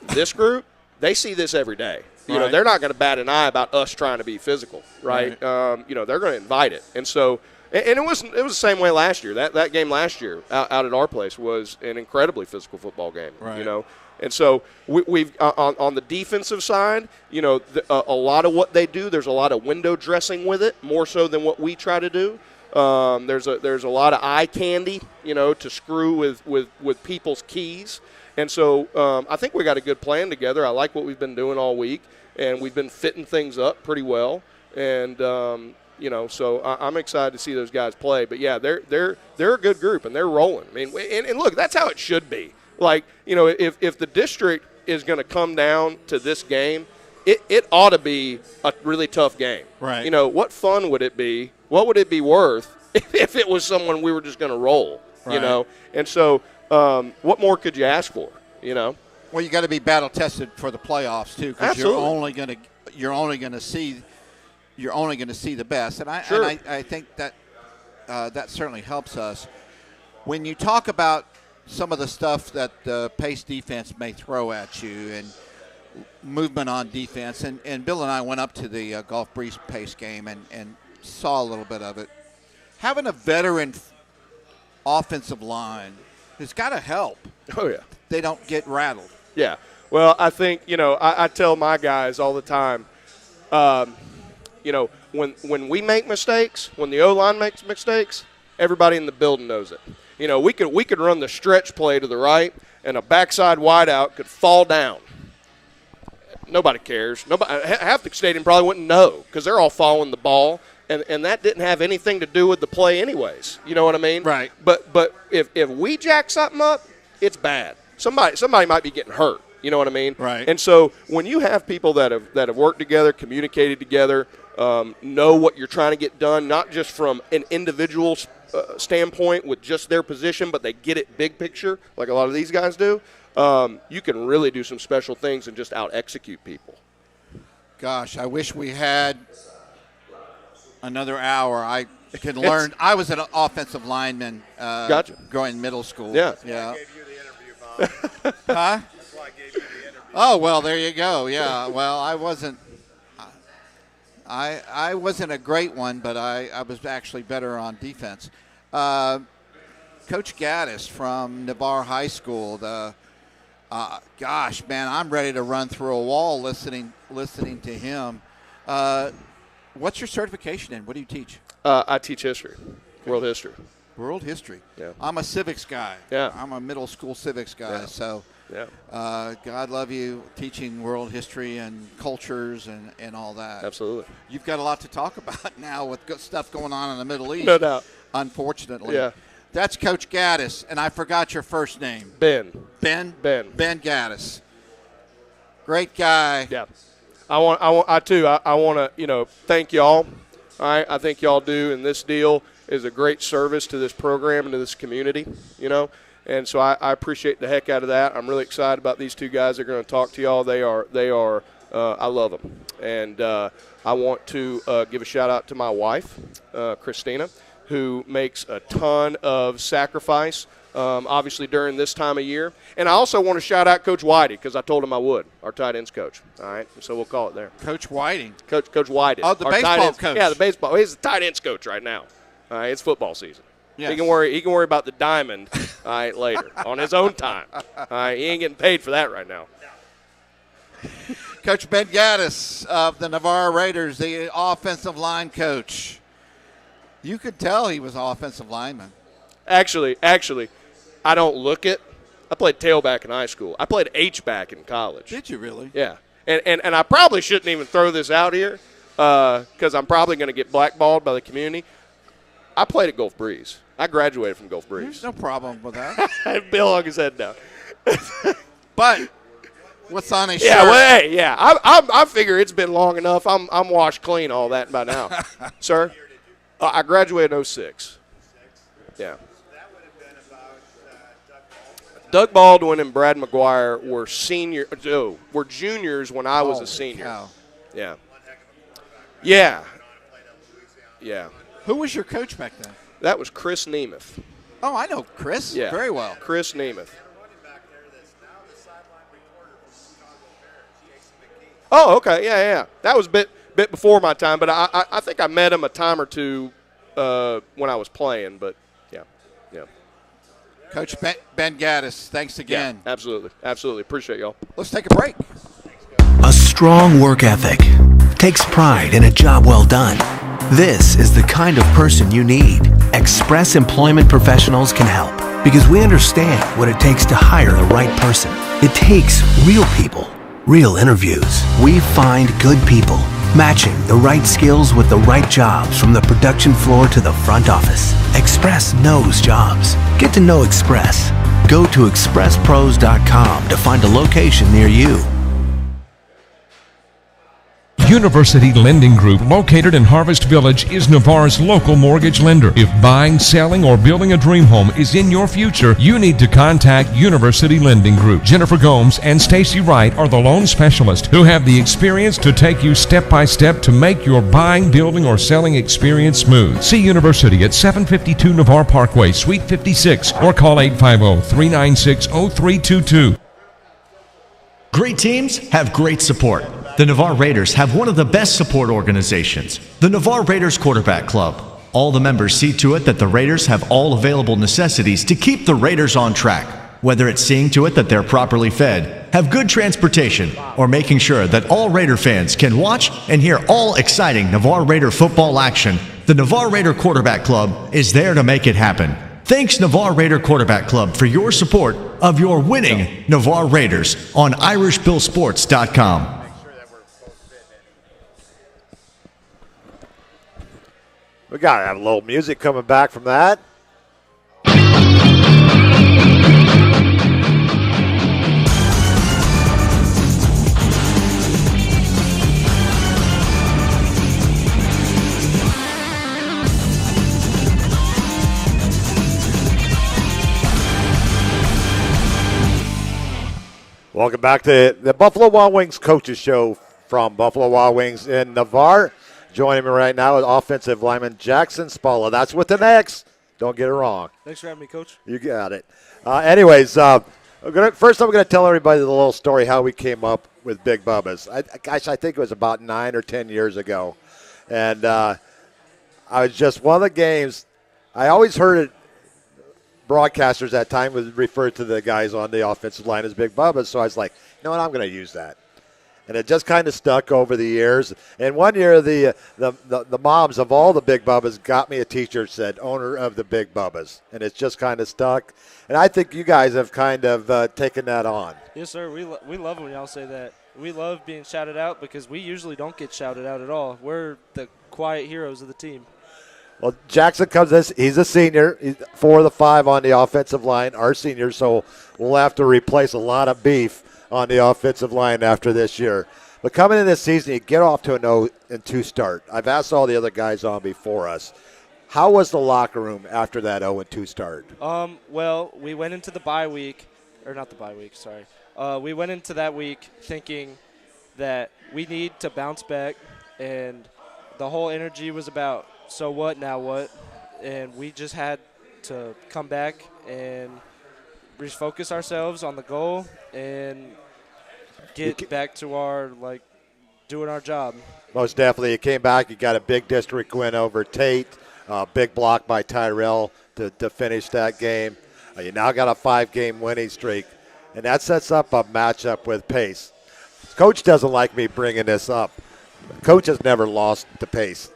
This group, they see this every day. They're not going to bat an eye about us trying to be physical, right? They're going to invite it. And so, and it was the same way last year. That game last year out at our place was an incredibly physical football game. Right. And so we've on the defensive side, a lot of what they do, there's a lot of window dressing with it, more so than what we try to do. There's a lot of eye candy, to screw with people's keys. And so I think we got a good plan together. I like what we've been doing all week, and we've been fitting things up pretty well. And so I'm excited to see those guys play. But yeah, they're a good group, and they're rolling. I mean, and look, that's how it should be. Like, if the district is going to come down to this game, it ought to be a really tough game. Right. What fun would it be? What would it be worth if it was someone we were just going to roll? Right. And so what more could you ask for? Well, you got to be battle tested for the playoffs too, because you're only going to see the best. And I think that that certainly helps us. When you talk about some of the stuff that the Pace defense may throw at you and movement on defense, and Bill and I went up to the Gulf Breeze Pace game and saw a little bit of it. Having a veteran offensive line has got to help. Oh, yeah. They don't get rattled. Yeah. Well, I think, I tell my guys all the time, when we make mistakes, when the O-line makes mistakes, everybody in the building knows it. We could run the stretch play to the right, and a backside wideout could fall down. Nobody cares. Half the stadium probably wouldn't know because they're all following the ball, and that didn't have anything to do with the play anyways. You know what I mean? Right. But if we jack something up, it's bad. Somebody might be getting hurt. You know what I mean? Right. And so when you have people that have worked together, communicated together, know what you're trying to get done, not just from an individual standpoint with just their position, but they get it big picture like a lot of these guys do, you can really do some special things and just out-execute people. Gosh, I wish we had another hour. I could learn. I was an offensive lineman growing middle school. Yeah. Yeah. I gave you the interview, Bob. Huh? That's why I gave you the interview. Oh, well, there you go. Yeah. Well, I wasn't a great one, but I was actually better on defense. Coach Gaddis from Navarre High School. Gosh, man, I'm ready to run through a wall listening to him. What's your certification in? What do you teach? I teach history, world history. World history. Yeah. I'm a civics guy. Yeah. I'm a middle school civics guy. Yeah. So, yeah. God love you teaching world history and cultures and all that. Absolutely. You've got a lot to talk about now with good stuff going on in the Middle East. No doubt. Unfortunately. Yeah. That's Coach Gaddis, and I forgot your first name. Ben. Ben Gaddis. Great guy. Yeah. I want to, thank y'all. All right. I think y'all do, and this deal is a great service to this program and to this community, And so I appreciate the heck out of that. I'm really excited about these two guys that are going to talk to y'all. They are I love them. And I want to give a shout out to my wife, Christina, who makes a ton of sacrifice, obviously during this time of year. And I also want to shout out Coach Whitey, because I told him I would, our tight ends coach. All right, so we'll call it there. Coach Whiting. Coach Whitey. Oh, the baseball coach. Yeah, the baseball. He's the tight ends coach right now. All right, it's football season. Yes. He can worry about the diamond All right, later on his own time. All right, he ain't getting paid for that right now. Coach Ben Gaddis of the Navarre Raiders, the offensive line coach. You could tell he was an offensive lineman. Actually, I don't look it. I played tailback in high school. I played H-back in college. Did you really? Yeah. And I probably shouldn't even throw this out here because I'm probably going to get blackballed by the community. I played at Gulf Breeze. I graduated from Gulf Breeze. There's no problem with that. Bill hung his head down. But what's on his Yeah, shirt? well, hey, yeah. I figure it's been long enough. I'm washed clean, all that by now. Sir, I graduated in 06. Yeah. Doug Baldwin and Brad McGuire were juniors when I was a senior. Cow. Yeah. Yeah. Yeah. Who was your coach back then? That was Chris Nemeth. Oh, I know Chris Yeah. very well. Chris Nemeth. Oh, okay. Yeah. That was a bit before my time, but I think I met him a time or two when I was playing, but yeah. Coach Ben Gaddis, thanks again. Yeah, absolutely. Appreciate y'all. Let's take a break. A strong work ethic takes pride in a job well done. This is the kind of person you need. Express Employment Professionals can help because we understand what it takes to hire the right person. It takes real people, real interviews. We find good people, matching the right skills with the right jobs from the production floor to the front office. Express knows jobs. Get to know Express. Go to expresspros.com to find a location near you. University Lending Group, located in Harvest Village, is Navarre's local mortgage lender. If buying, selling, or building a dream home is in your future, you need to contact University Lending Group. Jennifer Gomes and Stacy Wright are the loan specialists who have the experience to take you step by step to make your buying, building, or selling experience smooth. See University at 752 Navarre Parkway, Suite 56, or call 850-396-0322. Great teams have great support. The Navarre Raiders have one of the best support organizations, the Navarre Raiders Quarterback Club. All the members see to it that the Raiders have all available necessities to keep the Raiders on track, whether it's seeing to it that they're properly fed, have good transportation, or making sure that all Raider fans can watch and hear all exciting Navarre Raider football action. The Navarre Raider Quarterback Club is there to make it happen. Thanks, Navarre Raider Quarterback Club, for your support of your winning Navarre Raiders on IrishBillSports.com. We got to have a little music coming back from that. Welcome back to the Buffalo Wild Wings Coaches Show from Buffalo Wild Wings in Navarre. Joining me right now is offensive lineman Jackson Spalla. That's with an X. Don't get it wrong. Thanks for having me, Coach. You got it. First I'm going to tell everybody the little story how we came up with Big Bubba's. I think it was about 9 or 10 years ago. And I was just one of the games. I always heard it. Broadcasters at that time would refer to the guys on the offensive line as Big Bubba's. So I was like, you know what, I'm going to use that. And it just kind of stuck over the years. And one year, the moms of all the Big Bubbas got me a T-shirt that said "Owner of the Big Bubbas," and it's just kind of stuck. And I think you guys have kind of taken that on. Yes, sir. We love when y'all say that. We love being shouted out because we usually don't get shouted out at all. We're the quiet heroes of the team. Well, Jackson comes in. He's a senior. He's 4 of the 5 on the offensive line, our seniors, so we'll have to replace a lot of beef on the offensive line after this year. But coming in this season, you get off to a 0-2 start. I've asked all the other guys on before us, how was the locker room after that 0-2 start? Well, we went into the bye week, or not the bye week, sorry. We went into that week thinking that we need to bounce back, and the whole energy was about, so what, now what? And we just had to come back and refocus ourselves on the goal and get back to our, doing our job. Most definitely. You came back. You got a big district win over Tate, big block by Tyrell to finish that game. You now got a 5-game winning streak, and that sets up a matchup with Pace. Coach doesn't like me bringing this up. Coach has never lost to Pace.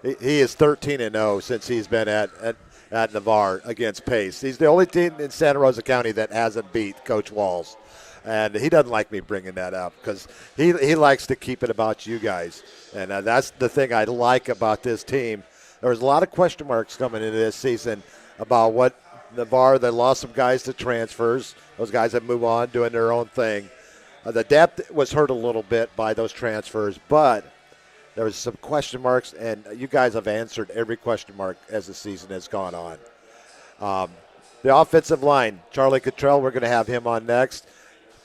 He is 13-0 since he's been at Navarre against Pace. He's the only team in Santa Rosa County that hasn't beat Coach Walls. And he doesn't like me bringing that up because he likes to keep it about you guys. And that's the thing I like about this team. There was a lot of question marks coming into this season about what Navarre, they lost some guys to transfers. Those guys that move on doing their own thing. The depth was hurt a little bit by those transfers, but there was some question marks, and you guys have answered every question mark as the season has gone on. The offensive line, Charlie Cottrell, we're going to have him on next.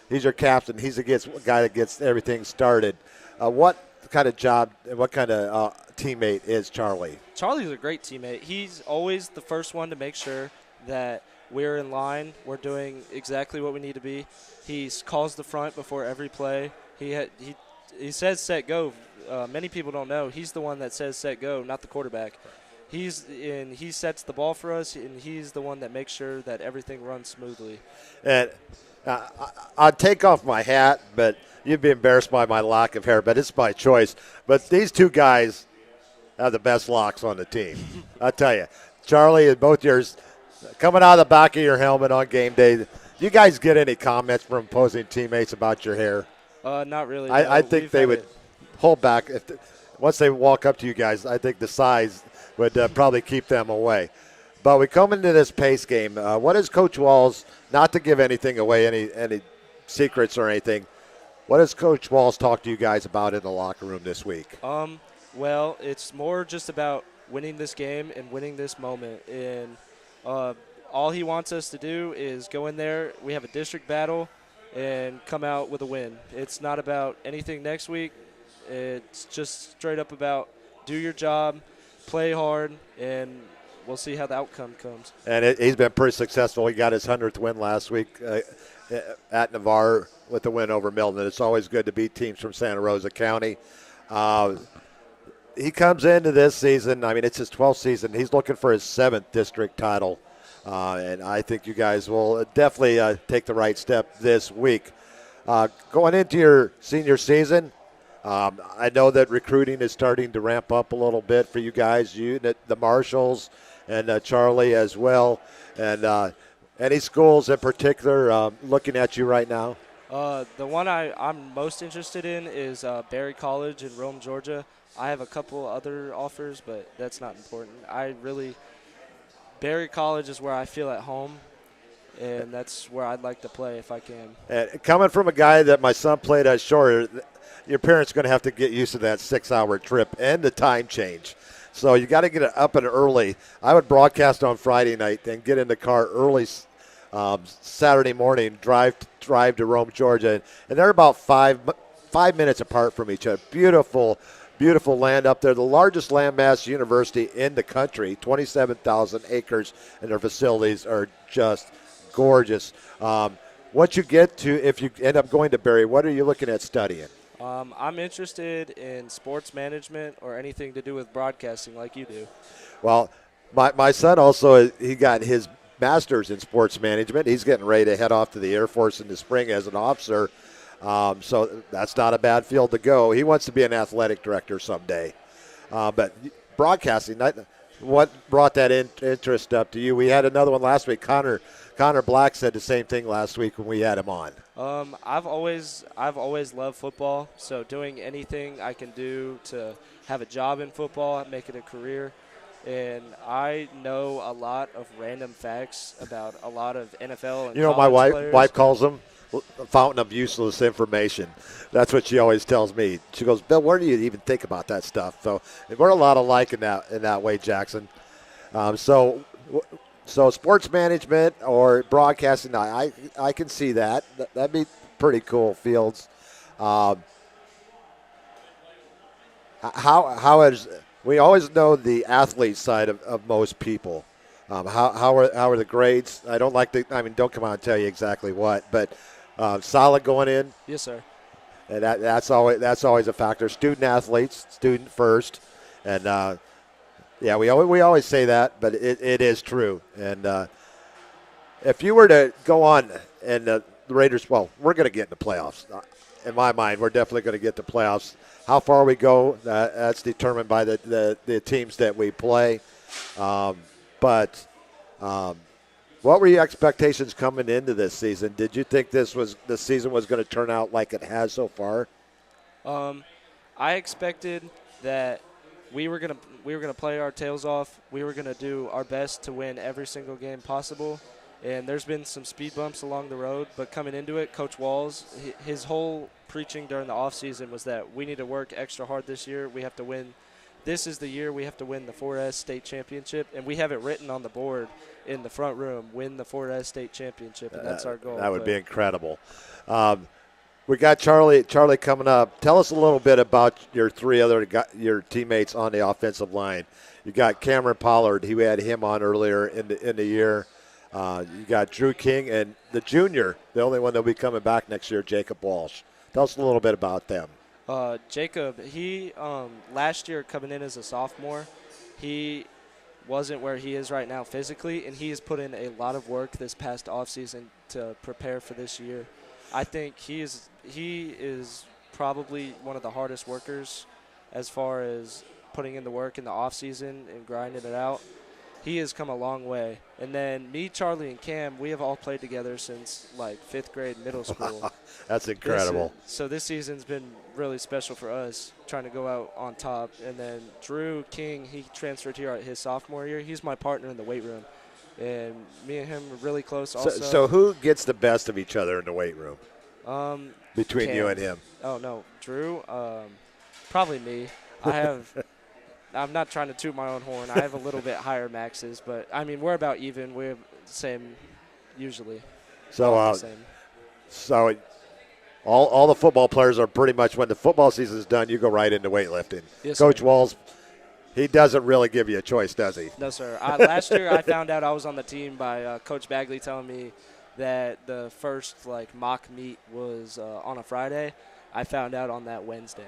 He's your captain. He's a guy that gets everything started. What kind of job, what kind of teammate is Charlie? Charlie's a great teammate. He's always the first one to make sure that we're in line. We're doing exactly what we need to be. He calls the front before every play. He says set go. Many people don't know he's the one that says set go, not the quarterback. He sets the ball for us, and he's the one that makes sure that everything runs smoothly. And I'd take off my hat, but you'd be embarrassed by my lock of hair, but it's my choice. But these two guys have the best locks on the team. I'll tell you. Charlie, and both yours coming out of the back of your helmet on game day. Do you guys get any comments from opposing teammates about your hair? Not really. I think they would hold back. Once they walk up to you guys, I think the size would probably keep them away. But we come into this Pace game. What is Coach Walls, not to give anything away, any secrets or anything, what does Coach Walls talk to you guys about in the locker room this week? Well, it's more just about winning this game and winning this moment. And all he wants us to do is go in there. We have a district battle and come out with a win. It's not about anything next week. It's just straight up about do your job, play hard, and we'll see how the outcome comes. And he's been pretty successful. He got his 100th win last week at Navarre with the win over Milton. It's always good to beat teams from Santa Rosa County. He comes into this season, I mean, it's his 12th season. He's looking for his 7th district title. And I think you guys will definitely take the right step this week. Going into your senior season, I know that recruiting is starting to ramp up a little bit for you guys, the Marshalls, and Charlie as well. And any schools in particular looking at you right now? The one I'm most interested in is Berry College in Rome, Georgia. I have a couple other offers, but that's not important. Berry College is where I feel at home, and that's where I'd like to play if I can. And coming from a guy that my son played at Shore, your parents are going to have to get used to that 6-hour trip and the time change. So you got to get it up and early. I would broadcast on Friday night, then get in the car early Saturday morning, drive to Rome, Georgia, and they're about five minutes apart from each other. Beautiful land up there, the largest landmass university in the country, 27,000 acres, and their facilities are just gorgeous. What you get to, if you end up going to Berry, what are you looking at studying? I'm interested in sports management or anything to do with broadcasting like you do. Well, my son also, he got his master's in sports management. He's getting ready to head off to the Air Force in the spring as an officer. So that's not a bad field to go. He wants to be an athletic director someday. But broadcasting, what brought that interest up to you? We had another one last week. Connor Black said the same thing last week when we had him on. I've always loved football, so doing anything I can do to have a job in football, make it a career. And I know a lot of random facts about a lot of NFL and my players. wife calls them a fountain of useless information. That's what she always tells me. She goes, Bill, where do you even think about that stuff? So we're a lot alike in that way, Jackson. So sports management or broadcasting, I can see that. That'd be pretty cool fields. We always know the athlete side of most people. How are the grades? Don't come out and tell you exactly what, but solid going in. Yes, sir. And that's always a factor. Student athletes, student first, and we always say that, but it is true. And if you were to go on and the Raiders, well, we're going to get in the playoffs. In my mind, we're definitely going to get the playoffs. How far we go, that's determined by the teams that we play. But what were your expectations coming into this season? Did you think the season was going to turn out like it has so far? I expected that we were gonna play our tails off. We were gonna do our best to win every single game possible. And there's been some speed bumps along the road, but coming into it, Coach Walls, his whole preaching during the offseason was that we need to work extra hard this year. We have to win. This is the year we have to win the 4S state championship, and we have it written on the board in the front room, win the 4S state championship, and that's our goal. That would be incredible. We got Charlie coming up. Tell us a little bit about your your teammates on the offensive line. You got Cameron Pollard. We had him on earlier in the year. You got Drew King and the junior, the only one that will be coming back next year, Jacob Walsh. Tell us a little bit about them. Jacob, he last year coming in as a sophomore, he wasn't where he is right now physically, and he has put in a lot of work this past offseason to prepare for this year. I think he is probably one of the hardest workers as far as putting in the work in the offseason and grinding it out. He has come a long way. And then me, Charlie, and Cam, we have all played together since like 5th grade middle school. That's incredible. So this season's been really special for us, trying to go out on top. And then Drew King, he transferred here his sophomore year. He's my partner in the weight room. And me and him are really close also. So who gets the best of each other in the weight room? Between Cam. you and him. Oh, no. Drew, probably me. I'm not trying to toot my own horn. I have a little bit higher maxes, but, I mean, we're about even. We're the same usually. So all the football players are pretty much, when the football season is done, you go right into weightlifting. Yes, Coach sir. Walls, he doesn't really give you a choice, does he? No, sir. Last year I found out I was on the team by Coach Bagley telling me that the first, mock meet was on a Friday. I found out on that Wednesday.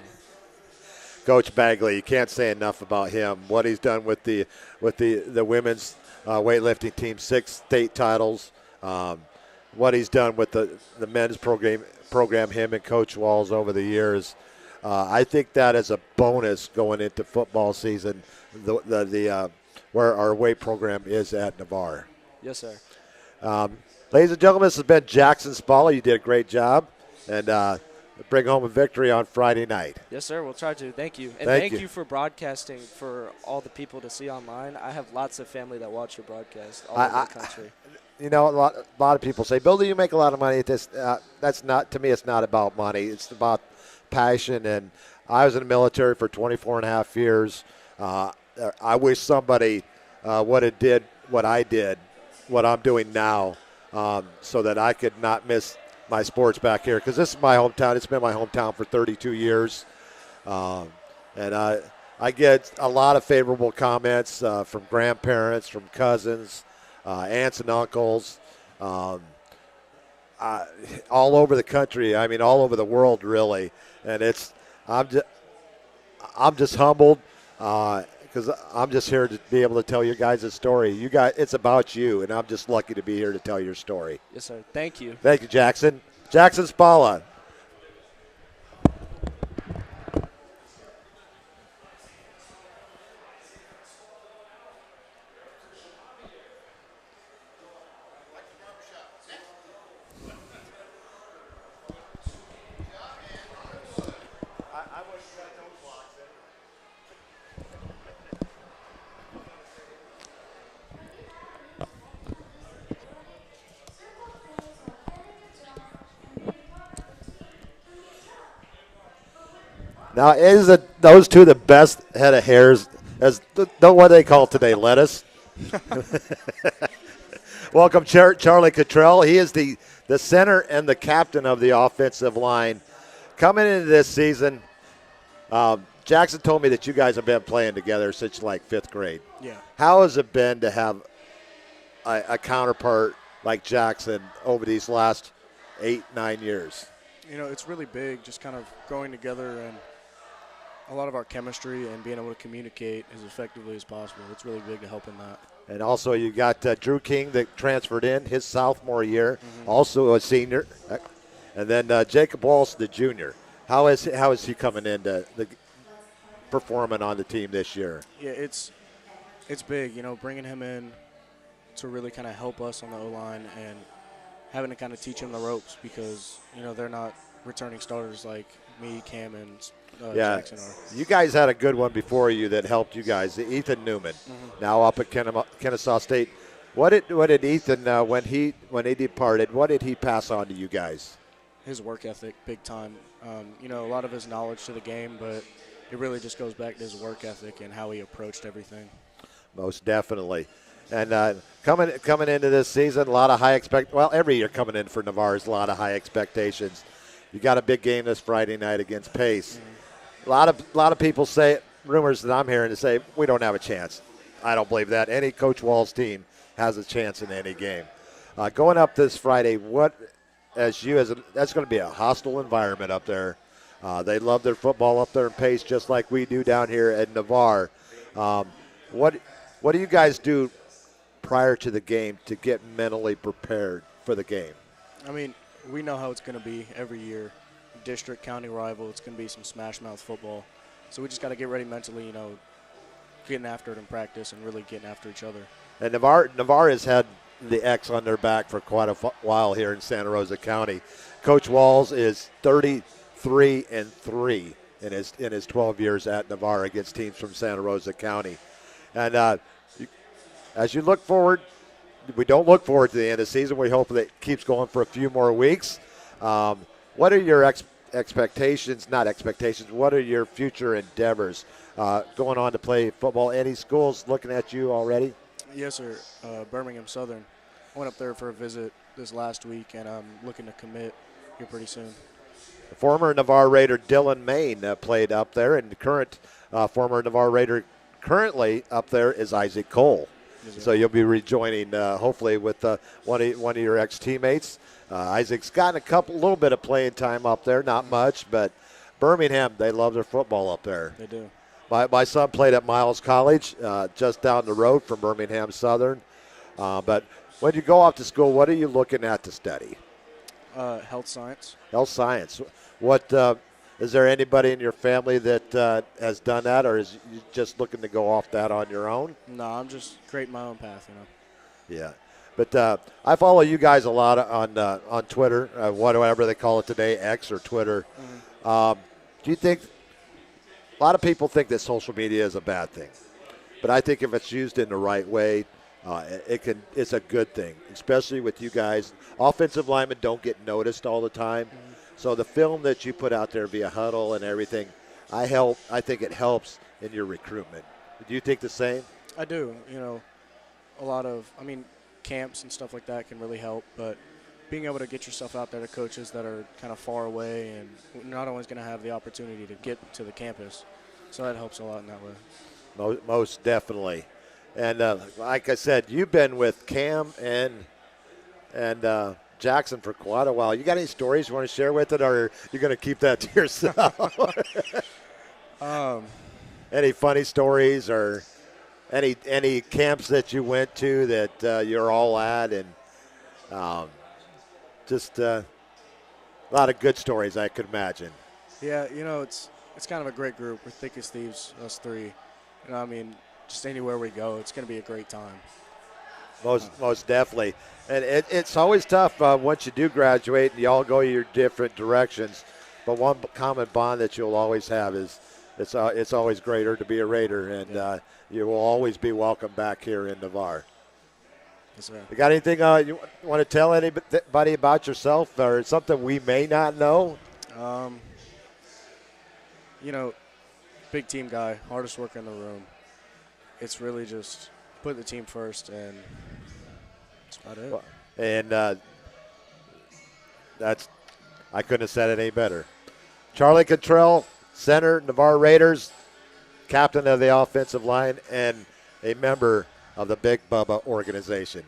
Coach Bagley, you can't say enough about him. What he's done with the women's weightlifting team, 6 state titles. What he's done with the men's program, him and Coach Walls over the years. I think that is a bonus going into football season. Where our weight program is at Navarre. Yes, sir. Ladies and gentlemen, this has been Jackson Spalla. You did a great job, and bring home a victory on Friday night. Yes, sir. We'll try to. Thank you. And Thank thank you. you for broadcasting for all the people to see online. I have lots of family that watch your broadcast all over the country. You know, a lot of people say, Bill, do you make a lot of money at this? That's not, to me, it's not about money. It's about passion. And I was in the military for 24 and a half years. I wish somebody would have did what I did, what I'm doing now, so that I could not miss my sports back here, because this is my hometown. It's been my hometown for 32 years. And I get a lot of favorable comments from grandparents, from cousins, aunts and uncles, all over the country. I mean, all over the world, really. And I'm just humbled because I'm just here to be able to tell you guys' story. It's about you, and I'm just lucky to be here to tell your story. Yes, sir. Thank you. Thank you, Jackson. Jackson Spalla. Now, is those two the best head of hairs? What do they call today? Lettuce? Welcome, Charlie Cottrell. He is the center and the captain of the offensive line. Coming into this season, Jackson told me that you guys have been playing together since like 5th grade. Yeah. How has it been to have a counterpart like Jackson over these last 8-9 years? You know, it's really big, just kind of going together, and a lot of our chemistry and being able to communicate as effectively as possible. It's really big to help in that. And also you got Drew King that transferred in his sophomore year, also a senior. And then Jacob Walsh, the junior. How is he coming into performing on the team this year? Yeah, it's big, bringing him in to really kind of help us on the O-line and having to kind of teach him the ropes because, they're not returning starters like me, Cam, and Jackson are. You guys had a good one before you that helped you guys, Ethan Newman, now up at Kennesaw State. What did Ethan, when he departed, what did he pass on to you guys? His work ethic, big time. A lot of his knowledge to the game, but it really just goes back to his work ethic and how he approached everything. Most definitely. And coming into this season, a lot of every year coming in for Navarre is a lot of high expectations. You got a big game this Friday night against Pace. A lot of people say, rumors that I'm hearing to say, we don't have a chance. I don't believe that. Any Coach Wall's team has a chance in any game. Going up this Friday, that's going to be a hostile environment up there. They love their football up there in Pace just like we do down here at Navarre. What do you guys do prior to the game to get mentally prepared for the game? I mean, we know how it's going to be every year. District, county rival, it's going to be some smash mouth football. So we just got to get ready mentally, getting after it in practice and really getting after each other. And Navarre has had the X on their back for quite a while here in Santa Rosa County. Coach Walls is 33-3 in his 12 years at Navarre against teams from Santa Rosa County. And as you look forward, we don't look forward to the end of the season. We hope that it keeps going for a few more weeks. What are your expectations? Not expectations. What are your future endeavors going on to play football? Any schools looking at you already? Yes, sir. Birmingham Southern. I went up there for a visit this last week, and I'm looking to commit here pretty soon. The former Navarre Raider Dylan Main played up there, and the current former Navarre Raider currently up there is Isaac Cole. So you'll be rejoining, hopefully, with one of your ex-teammates. Isaac's gotten a little bit of playing time up there, not much, but Birmingham, they love their football up there. They do. My son played at Miles College, just down the road from Birmingham Southern. But when you go off to school, what are you looking at to study? Health science. Health science. What is there anybody in your family that has done that, or is you just looking to go off that on your own? No, I'm just creating my own path, Yeah. But I follow you guys a lot on Twitter, whatever they call it today, X or Twitter. Do you think a lot of people think that social media is a bad thing, but I think if it's used in the right way, it's a good thing, especially with you guys. Offensive linemen don't get noticed all the time, so the film that you put out there via Huddle and everything, I think it helps in your recruitment. Do you think the same? I do. A lot of, camps and stuff like that can really help, but being able to get yourself out there to coaches that are kind of far away and not always going to have the opportunity to get to the campus, so that helps a lot in that way. Most definitely. And like I said, you've been with Cam and Jackson for quite a while. You got any stories you want to share with it, or you're going to keep that to yourself? Any funny stories or any camps that you went to that you're all at, and just a lot of good stories, I could imagine. Yeah, it's kind of a great group. We're thick as thieves, us three. Just anywhere we go, it's going to be a great time. Most definitely. And it's always tough once you do graduate and you all go your different directions. But one common bond that you'll always have is it's always greater to be a Raider, and you will always be welcome back here in Navarre. Yes, sir. You got anything you want to tell anybody about yourself, or something we may not know? Big team guy, hardest worker in the room. It's really just put the team first, and that's about it. And I couldn't have said it any better. Charlie Cottrell, center, Navarre Raiders, captain of the offensive line, and a member of the Big Bubba organization.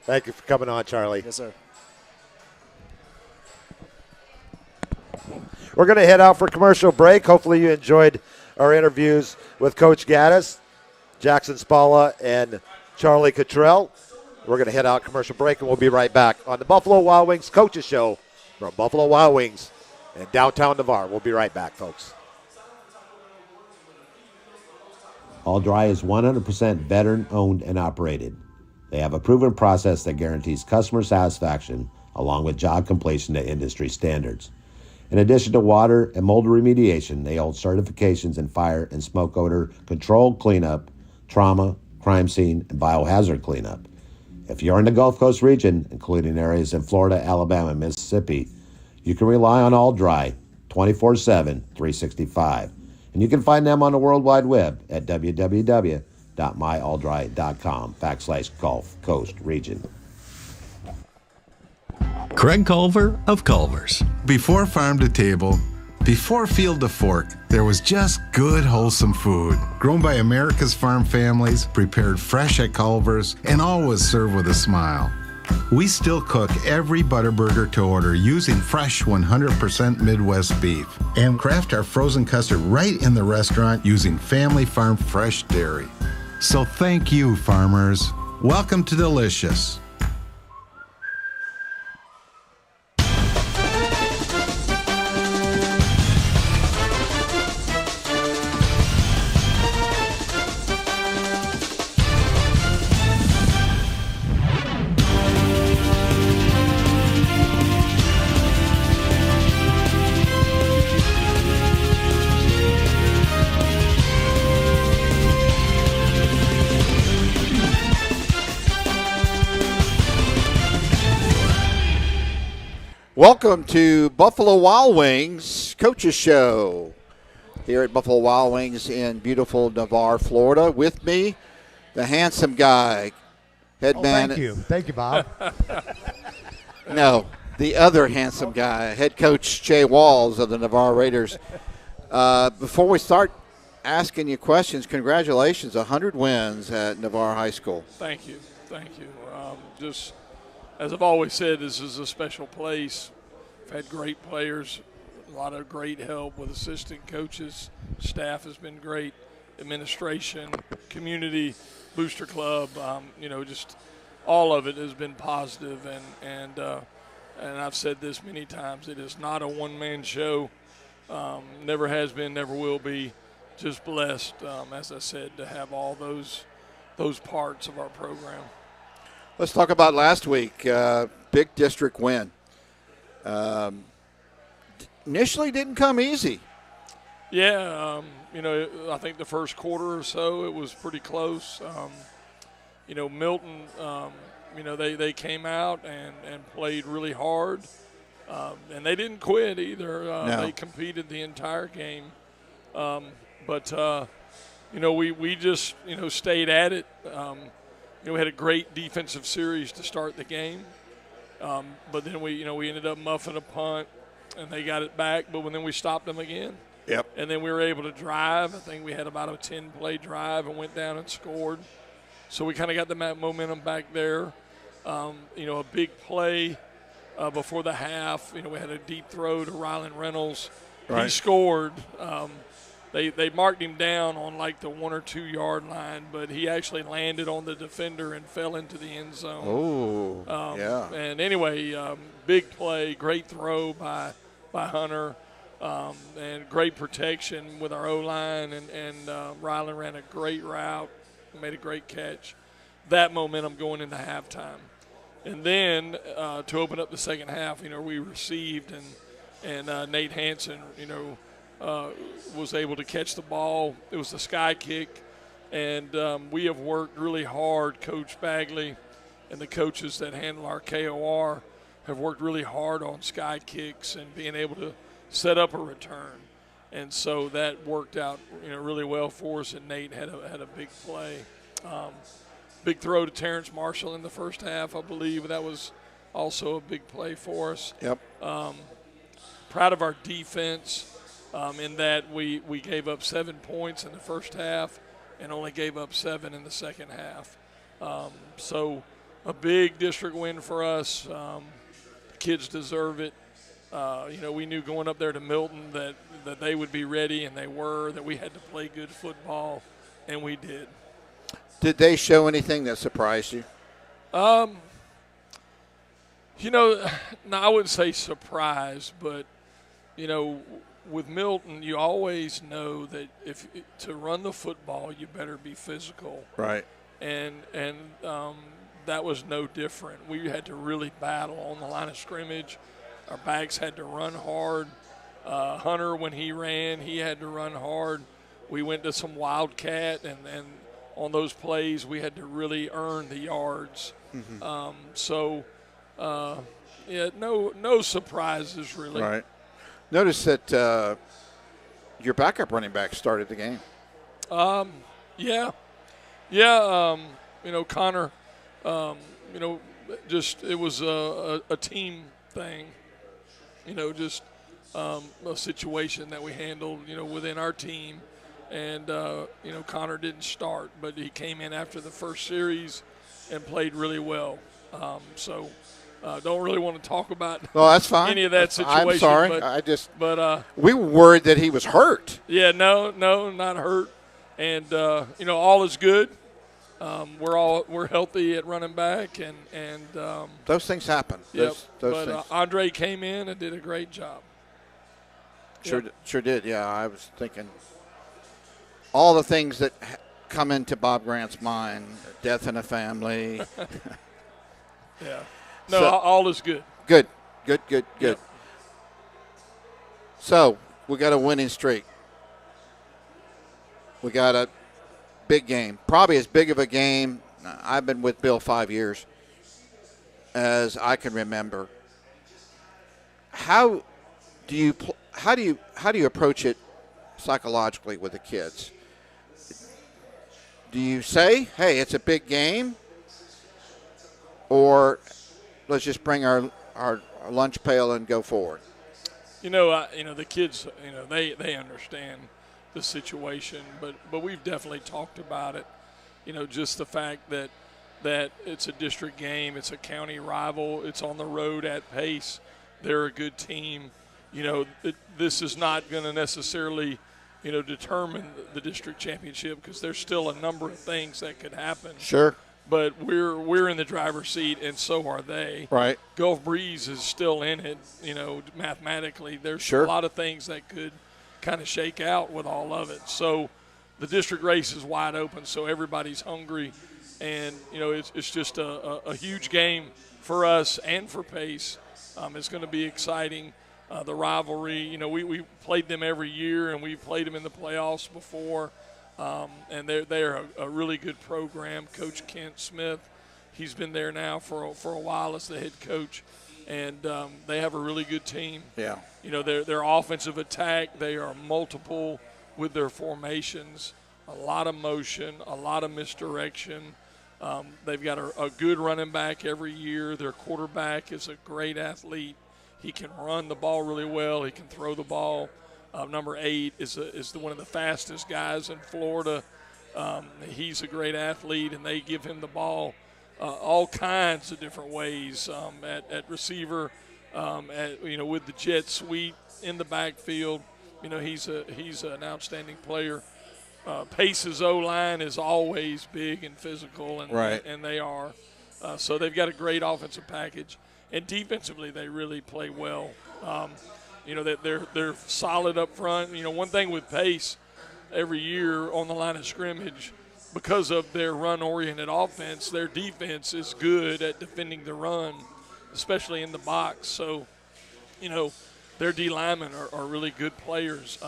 Thank you for coming on, Charlie. Yes, sir. We're going to head out for commercial break. Hopefully you enjoyed our interviews with Coach Gaddis, Jackson Spalla, and Charlie Cottrell. We're going to head out commercial break, and we'll be right back on the Buffalo Wild Wings Coaches Show from Buffalo Wild Wings in downtown Navarre. We'll be right back, folks. All Dry is 100% veteran-owned and operated. They have a proven process that guarantees customer satisfaction along with job completion to industry standards. In addition to water and mold remediation, they hold certifications in fire and smoke odor control cleanup, trauma, crime scene, and biohazard cleanup. If you're in the Gulf Coast region, including areas in Florida, Alabama, and Mississippi, you can rely on All Dry 24/7, 365. And you can find them on the World Wide Web at www.myalldry.com/Gulf Coast region. Craig Culver of Culver's. Before farm to table, before field to fork, there was just good, wholesome food. Grown by America's farm families, prepared fresh at Culver's, and always served with a smile. We still cook every Butterburger to order using fresh 100% Midwest beef and craft our frozen custard right in the restaurant using family farm fresh dairy. So thank you, farmers. Welcome to Delicious. Welcome to Buffalo Wild Wings Coaches Show here at Buffalo Wild Wings in beautiful Navarre, Florida. With me, the handsome guy, head man. Thank you, Bob. No, the other handsome guy, head coach Jay Walls of the Navarre Raiders. Before we start asking you questions, congratulations, 100 wins at Navarre High School. Thank you. Just as I've always said, this is a special place. We've had great players, a lot of great help with assistant coaches. Staff has been great, administration, community, booster club. Just all of it has been positive. And I've said this many times. It is not a one-man show. Never has been, never will be. Just blessed, as I said, to have all those parts of our program. Let's talk about last week. Big district win. Initially didn't come easy. Yeah, I think the first quarter or so it was pretty close. Milton, they came out and played really hard, and they didn't quit either. No. They competed the entire game, but we just stayed at it. We had a great defensive series to start the game, but then we ended up muffing a punt, and they got it back. But then we stopped them again. Yep. And then we were able to drive. I think we had about a 10-play drive and went down and scored. So we kind of got the momentum back there. A big play before the half. We had a deep throw to Rylan Reynolds. Right. He scored. They marked him down on like the 1 or 2 yard line, but he actually landed on the defender and fell into the end zone. Oh, yeah. And anyway, big play, great throw by Hunter, and great protection with our O-line, and Rylan ran a great route, made a great catch. That momentum going into halftime. And then to open up the second half, we received, and Nate Hansen, was able to catch the ball. It was a sky kick, and we have worked really hard. Coach Bagley and the coaches that handle our KOR have worked really hard on sky kicks and being able to set up a return. And so that worked out, really well for us, and Nate had a big play. Big throw to Terrence Marshall in the first half, I believe. That was also a big play for us. Yep. Proud of our defense. In that we gave up 7 points in the first half and only gave up 7 in the second half. So a big district win for us. The kids deserve it. We knew going up there to Milton that they would be ready, and they were, that we had to play good football, and we did. Did they show anything that surprised you? You know, no, I wouldn't say surprise, but, you know, with Milton, you always know that if to run the football, you better be physical. Right. And that was no different. We had to really battle on the line of scrimmage. Our backs had to run hard. Hunter, when he ran, he had to run hard. We went to some wildcat, and on those plays, we had to really earn the yards. Yeah, no surprises really. Right. Notice that your backup running back started the game. Yeah. You know, Connor. You know, just it was a team thing. You know, just a situation that we handled. You know, within our team, and you know, Connor didn't start, but he came in after the first series and played really well. Don't really want to talk about that's fine. any of that situation. I'm sorry. But we were worried that he was hurt. Yeah, no, not hurt. And you know, all is good. We're healthy at running back, and those things happen. Those things. Andre came in and did a great job. Sure did. Yeah, I was thinking all the things that come into Bob Grant's mind: death in a family. Yeah. No, all is good. Good. Yep. So we got a winning streak. We got a big game, probably as big of a game. I've been with Bill 5 years, as I can remember. How do you approach it psychologically with the kids? Do you say, "Hey, it's a big game," or let's just bring our lunch pail and go forward? You know, the kids, you know, they understand the situation, but we've definitely talked about it. You know, just the fact that it's a district game, it's a county rival, it's on the road at Pace. They're a good team. You know, this is not going to necessarily, you know, determine the district championship because there's still a number of things that could happen. Sure. But we're in the driver's seat, and so are they. Right. Gulf Breeze is still in it, you know, mathematically. There's Sure. a lot of things that could kind of shake out with all of it. So the district race is wide open, so everybody's hungry. And, you know, it's just a huge game for us and for Pace. It's going to be exciting. The rivalry, you know, we played them every year, and we've played them in the playoffs before. And they're a really good program. Coach Kent Smith, he's been there now for a while as the head coach, and they have a really good team. Yeah. You know, their offensive attack, they are multiple with their formations, a lot of motion, a lot of misdirection. They've got a good running back every year. Their quarterback is a great athlete. He can run the ball really well. He can throw the ball. Number 8 is one of the fastest guys in Florida. He's a great athlete, and they give him the ball all kinds of different ways at receiver, with the jet sweep in the backfield. You know, he's an outstanding player. Pace's O-line is always big and physical, and right. and they are. So they've got a great offensive package, and defensively they really play well. You know, that they're solid up front. You know, one thing with Pace every year on the line of scrimmage, because of their run-oriented offense, their defense is good at defending the run, especially in the box. So, you know, their D linemen are really good players,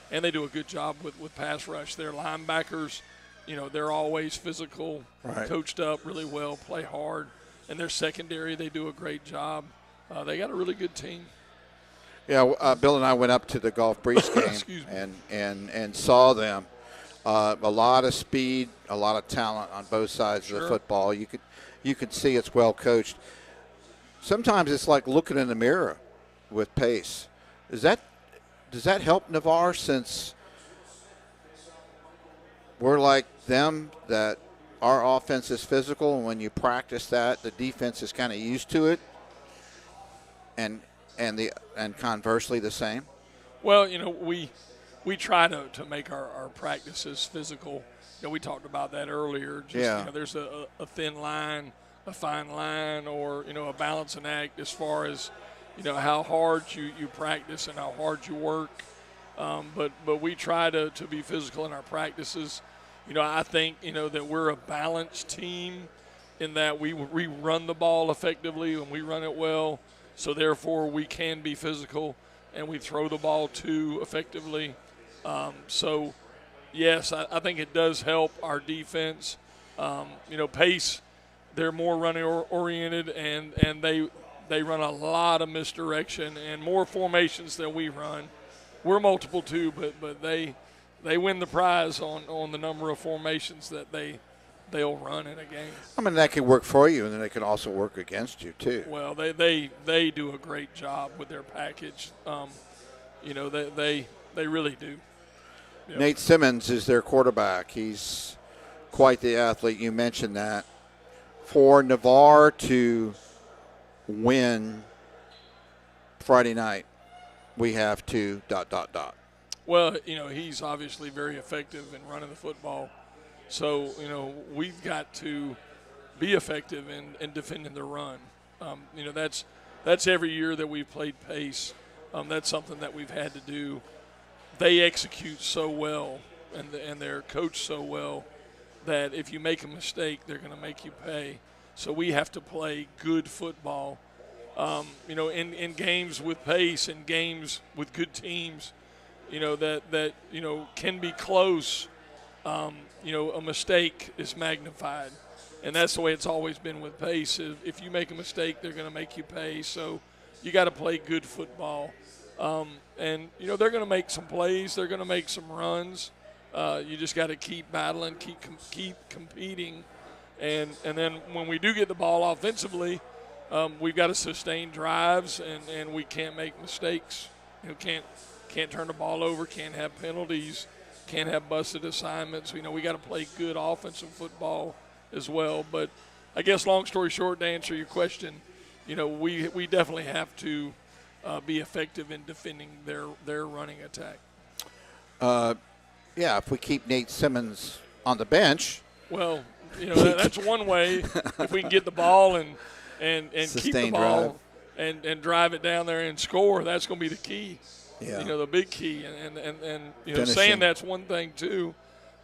and they do a good job with pass rush. Their linebackers, you know, they're always physical, right. Coached up really well, play hard. And their secondary, they do a great job. They got a really good team. Yeah, Bill and I went up to the Gulf Breeze game and saw them. A lot of speed, a lot of talent on both sides of the football. You could see it's well coached. Sometimes it's like looking in the mirror with Pace. Does that help Navarre, since we're like them, that our offense is physical, and when you practice that, the defense is kind of used to it, and conversely the same? Well, you know, we we try to make our practices physical. We talked about that earlier. Just, there's a thin line, a fine line, or a balancing act as far as how hard you practice and how hard you work. But we try to be physical in our practices. I think that we're a balanced team in that we run the ball effectively and we run it well. So therefore we can be physical and we throw the ball too effectively. So yes, I think it does help our defense. Pace, they're more running oriented and they run a lot of misdirection and more formations than we run. We're multiple too, but they win the prize on the number of formations that they'll run in a game. I mean, that can work for you, and then they can also work against you too. Well, they do a great job with their package. They really do. Yep. Nate Simmons is their quarterback. He's quite the athlete. You mentioned that. For Navarre to win Friday night, we have to ... Well, he's obviously very effective in running the football. So, we've got to be effective in defending the run. That's every year that we've played pace. That's something that we've had to do. They execute so well and they're coached so well that if you make a mistake, they're going to make you pay. So we have to play good football. In games with pace and games with good teams, that can be close. A mistake is magnified, and that's the way it's always been with pace. If you make a mistake, they're going to make you pay. So you got to play good football, and they're going to make some plays. They're going to make some runs. You just got to keep battling, keep competing, and then when we do get the ball offensively, we've got to sustain drives, and we can't make mistakes. Can't turn the ball over, can't have penalties, can't have busted assignments. We got to play good offensive football as well. But I guess long story short, to answer your question, we definitely have to be effective in defending their running attack. If we keep Nate Simmons on the bench. Well, that's one way. If we can get the ball and keep the ball and drive it down there and score, that's going to be the key. Yeah. The big key, and saying that's one thing too.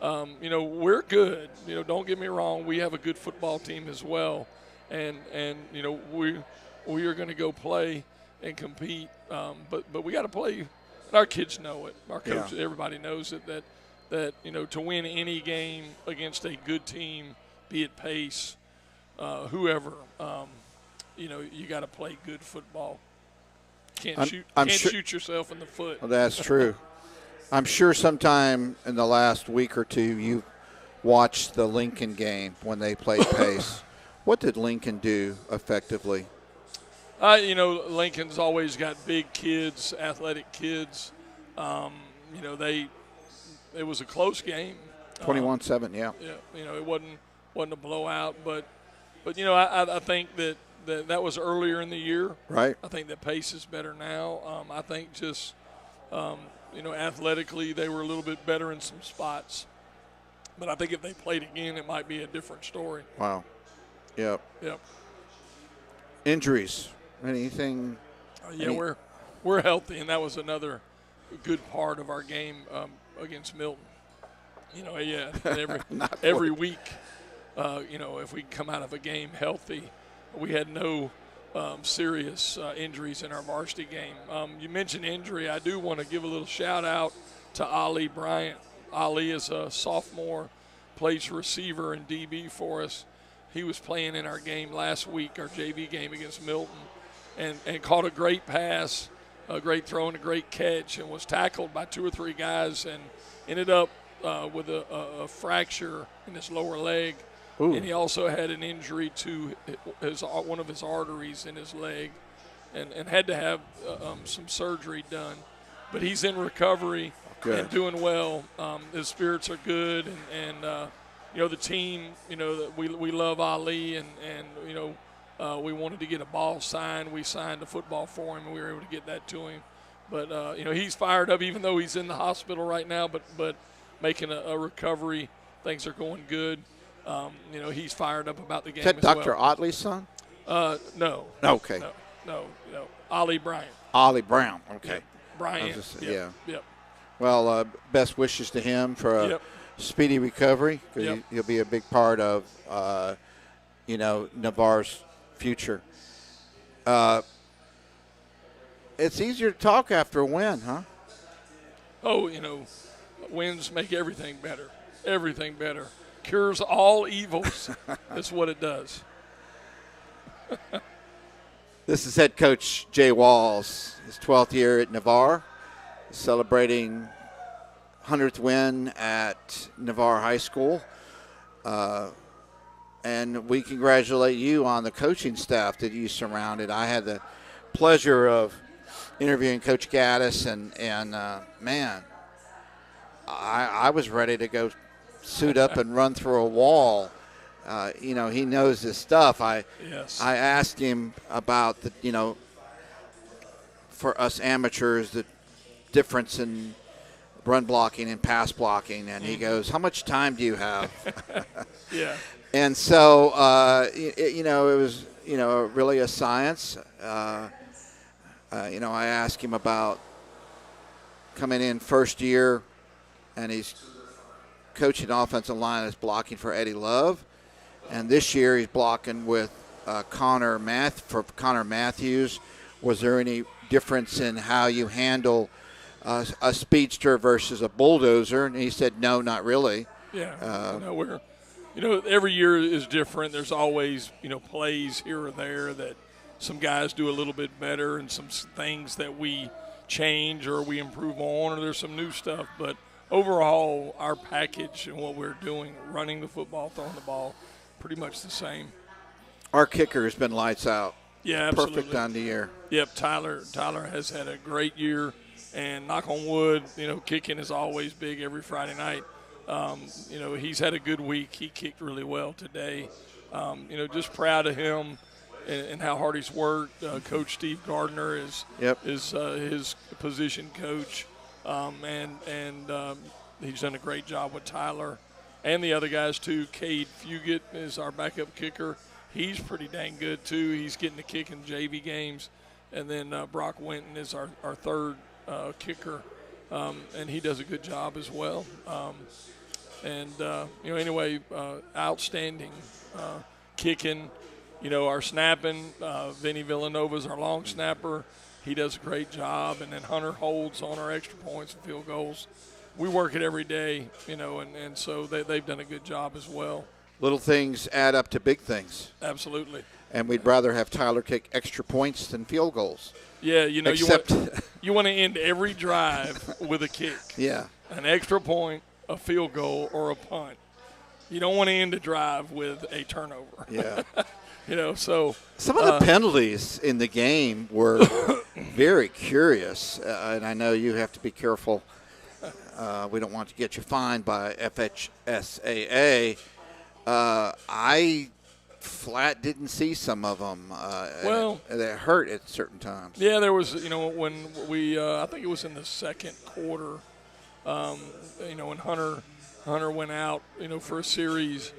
We're good. Don't get me wrong. We have a good football team as well, and we are going to go play and compete. But we got to play. And our kids know it. Our coaches, everybody knows it. That to win any game against a good team, be it pace, whoever, you got to play good football. Can't shoot yourself in the foot. Well, that's true. I'm sure sometime in the last week or two you watched the Lincoln game when they played pace. What did Lincoln do effectively? Lincoln's always got big kids, athletic kids. It was a close game. 21-7, yeah. Yeah, it wasn't a blowout, but I think that was earlier in the year. Right. I think that pace is better now. I think just, athletically they were a little bit better in some spots. But I think if they played again, it might be a different story. Wow. Yep. Injuries. Anything? We're healthy, and that was another good part of our game against Milton. Every week, if we come out of a game healthy, we had no serious injuries in our varsity game. You mentioned injury. I do want to give a little shout-out to Ali Bryant. Ali is a sophomore, plays receiver and DB for us. He was playing in our game last week, our JV game against Milton, and caught a great pass, a great throw, and a great catch, and was tackled by 2 or 3 guys and ended up with a fracture in his lower leg. Ooh. And he also had an injury to one of his arteries in his leg and had to have some surgery done. But he's in recovery and doing well. His spirits are good, and the team, we love Ali, and we wanted to get a ball signed. We signed a football for him, and we were able to get that to him. But he's fired up, even though he's in the hospital right now. But making a recovery, things are going good. He's fired up about the game. Is that as Dr. well. Otley's son? No. Okay. No. Ollie Bryant. Ollie Brown. Okay. Yep. Bryant. Yeah. Yep. Well, best wishes to him for a speedy recovery. 'Cause he'll be a big part of, Navarre's future. It's easier to talk after a win, huh? Oh, wins make everything better. Everything better. Cures all evils. That's what it does. This is head coach Jay Walls, his 12th year at Navarre, celebrating 100th win at Navarre High School. And we congratulate you on the coaching staff that you surrounded. I had the pleasure of interviewing Coach Gaddis, and man, I was ready to go suit up and run through a wall. He knows his stuff. I asked him about for us amateurs, the difference in run blocking and pass blocking, and he goes, "How much time do you have?" Yeah. And so, it was, really a science. I asked him about coming in first year, and he's coaching offensive line is blocking for Eddie Love. And this year he's blocking with Connor Matthews. Was there any difference in how you handle a speedster versus a bulldozer? And he said, no, not really. Yeah. Every year is different. There's always, plays here or there that some guys do a little bit better, and some things that we change or we improve on, or there's some new stuff. But overall, our package and what we're doing, running the football, throwing the ball, pretty much the same. Our kicker has been lights out. Yeah, absolutely. Perfect on the year. Yep, Tyler has had a great year, and knock on wood, kicking is always big every Friday night. He's had a good week. He kicked really well today. Just proud of him and how hard he's worked. Coach Steve Gardner is his position coach, and he's done a great job with Tyler and the other guys too. Cade Fugit is our backup kicker. He's pretty dang good too. He's getting to kick in JV games, and then Brock Winton is our third kicker, and he does a good job as well. Outstanding kicking. Our snapping, Vinny Villanova's our long snapper. He does a great job. And then Hunter holds on our extra points and field goals. We work it every day, and so they've done a good job as well. Little things add up to big things. Absolutely. And we'd rather have Tyler kick extra points than field goals. Yeah, you want to end every drive with a kick. Yeah. An extra point, a field goal, or a punt. You don't want to end a drive with a turnover. Yeah. So some of the penalties in the game were very curious, and I know you have to be careful. We don't want to get you fined by FHSAA. I flat didn't see some of them. They hurt at certain times. Yeah, there was, when we, I think it was in the second quarter, when Hunter went out, for a series.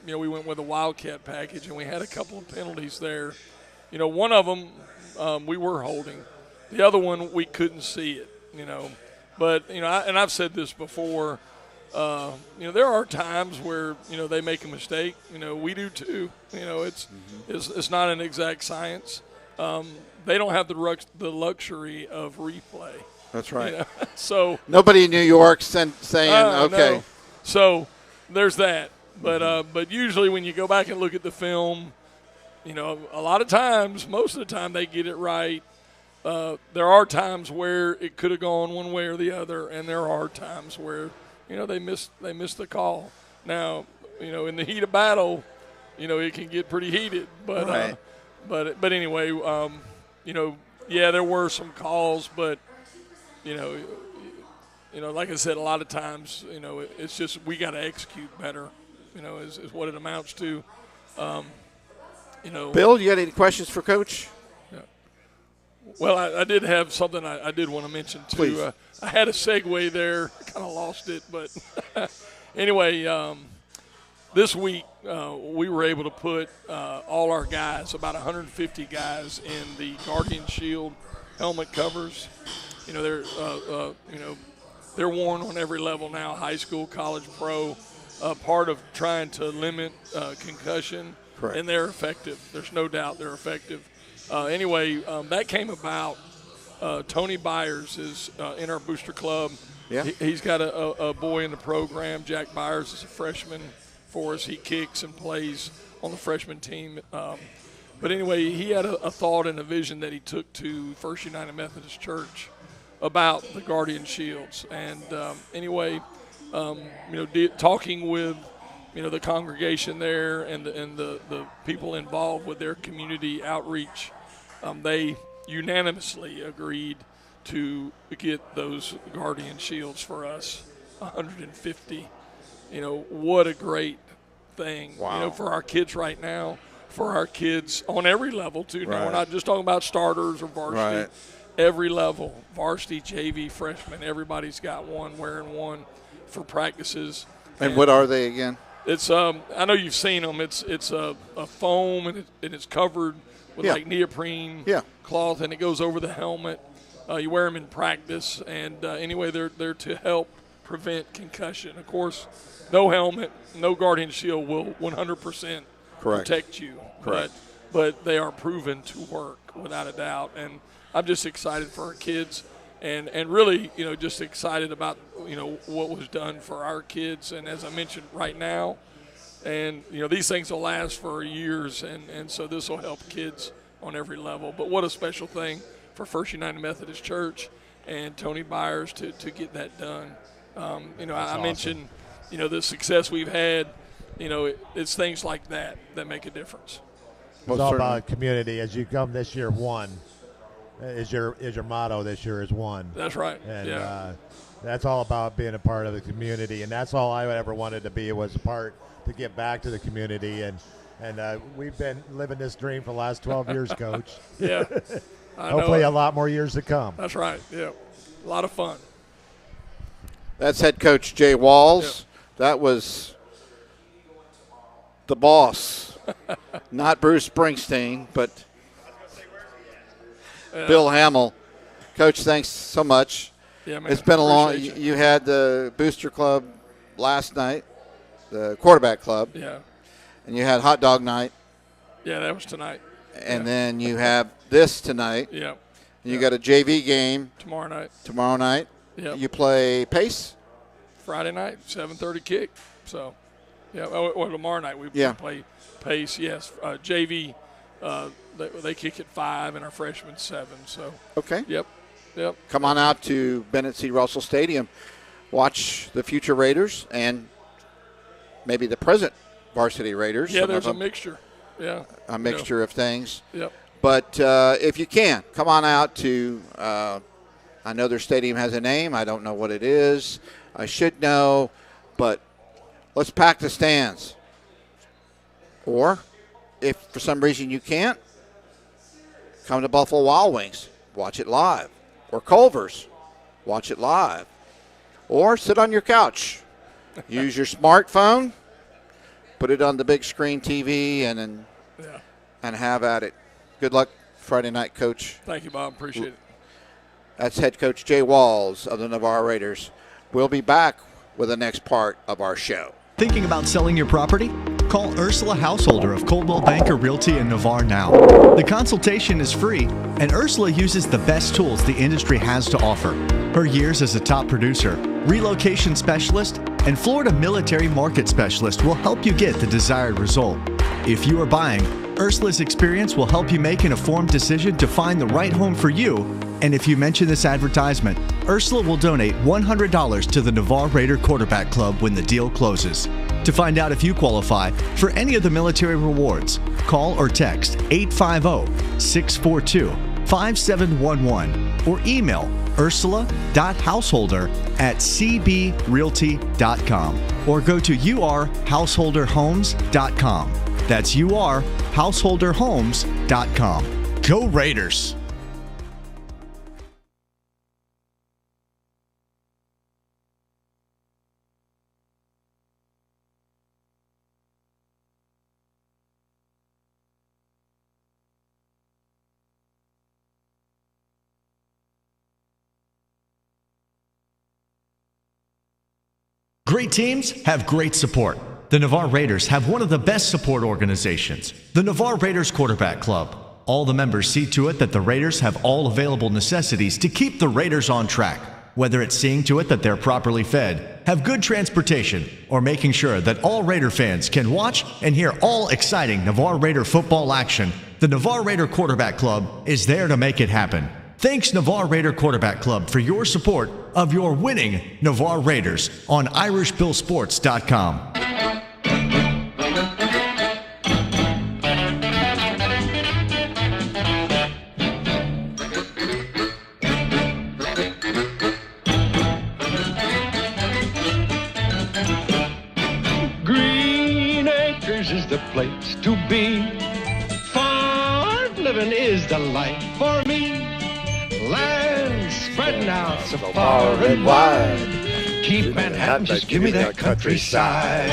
We went with a Wildcat package, and we had a couple of penalties there. One of them we were holding. The other one, we couldn't see it, But, and I've said this before, there are times where, they make a mistake. We do too. It's not an exact science. They don't have the luxury of replay. That's right. So nobody in New York saying, okay. No. So there's that. But usually when you go back and look at the film, a lot of times, most of the time they get it right. There are times where it could have gone one way or the other, and there are times where, they missed the call. Now, in the heat of battle, it can get pretty heated. But right. But anyway, there were some calls, but like I said, a lot of times, it's just we got to execute better. Is what it amounts to. Bill, you got any questions for Coach? Yeah. Well, I did have something I did want to mention, too. Please. I had a segue there. Kind of lost it. But anyway, this week we were able to put all our guys, about 150 guys, in the Guardian Shield helmet covers. They're worn on every level now, high school, college, pro, part of trying to limit concussion. Correct. And they're effective. There's no doubt they're effective. That came about. Tony Byers is in our booster club. Yeah. He's got a boy in the program. Jack Byers is a freshman for us. He kicks and plays on the freshman team. But anyway, he had a thought and a vision that he took to First United Methodist Church about the Guardian Shields. And talking with the congregation there and the people involved with their community outreach, they unanimously agreed to get those Guardian Shields for us, 150. What a great thing. Wow. For our kids right now, for our kids on every level too. Right. Now, we're not just talking about starters or varsity. Right. Every level, varsity, JV, freshman, everybody's got one, wearing one for practices. And what are they again? It's I know you've seen them. It's a foam and it's covered with like neoprene cloth, and it goes over the helmet. You wear them in practice, and they're to help prevent concussion. Of course, no helmet, no Guardian Shield will 100% protect you. Correct. But they are proven to work without a doubt, and I'm just excited for our kids, and really just excited about what was done for our kids. And as I mentioned, right now, and these things will last for years, and so this will help kids on every level. But what a special thing for First United Methodist Church and Tony Byers to get that done. I mentioned the success we've had. It's things like that make a difference. It's all about community. As you come this year, one is your motto this year is one. That's right. And that's all about being a part of the community, and that's all I ever wanted to be, was a part to give back to the community. And we've been living this dream for the last 12 years, Coach. Yeah. Hopefully a lot more years to come. That's right. Yeah. A lot of fun. That's head coach Jay Walls. That was the boss, not Bruce Springsteen, but Bill Hamill. Coach, thanks so much. Yeah, man. It's been a long. You had the booster club last night, the quarterback club. Yeah. And you had hot dog night. Yeah, that was tonight. And then you have this tonight. Yeah. And you got a JV game tomorrow night. Yeah. You play Pace. Friday night, 7:30 kick. So, or tomorrow night we play Pace. Yes, JV. They kick at 5 and our freshmen 7. So. Okay. Yep. Come on out to Bennett C. Russell Stadium. Watch the future Raiders and maybe the present varsity Raiders. Yeah, there's a mixture. Yeah. A mixture of things. Yep. But if you can, come on out to I know their stadium has a name. I don't know what it is. I should know. But let's pack the stands. Or if for some reason you can't, come to Buffalo Wild Wings. Watch it live. Or Culver's. Watch it live. Or sit on your couch. Use your smartphone. Put it on the big screen TV and have at it. Good luck Friday night, Coach. Thank you, Bob. Appreciate it. That's head coach Jay Walls of the Navarre Raiders. We'll be back with the next part of our show. Thinking about selling your property? Call Ursula Householder of Coldwell Banker Realty in Navarre now. The consultation is free, and Ursula uses the best tools the industry has to offer. Her years as a top producer, relocation specialist, and Florida military market specialist will help you get the desired result. If you are buying, Ursula's experience will help you make an informed decision to find the right home for you. And if you mention this advertisement, Ursula will donate $100 to the Navarre Raider Quarterback Club when the deal closes. To find out if you qualify for any of the military rewards, call or text 850-642-5711 or email ursula.householder@cbrealty.com or go to urhouseholderhomes.com. That's urhouseholderhomes.com. Go Raiders! Great teams have great support. The Navarre Raiders have one of the best support organizations, the Navarre Raiders Quarterback Club. All the members see to it that the Raiders have all available necessities to keep the Raiders on track, whether it's seeing to it that they're properly fed, have good transportation, or making sure that all Raider fans can watch and hear all exciting Navarre Raider football action. The Navarre Raider Quarterback Club is there to make it happen. Thanks, Navarre Raider Quarterback Club, for your support of your winning Navarre Raiders on IrishBillSports.com. Green Acres is the place to be. Farm living is the life for me. Land spreading out so far and wide. Keep Manhattan, just give me that countryside.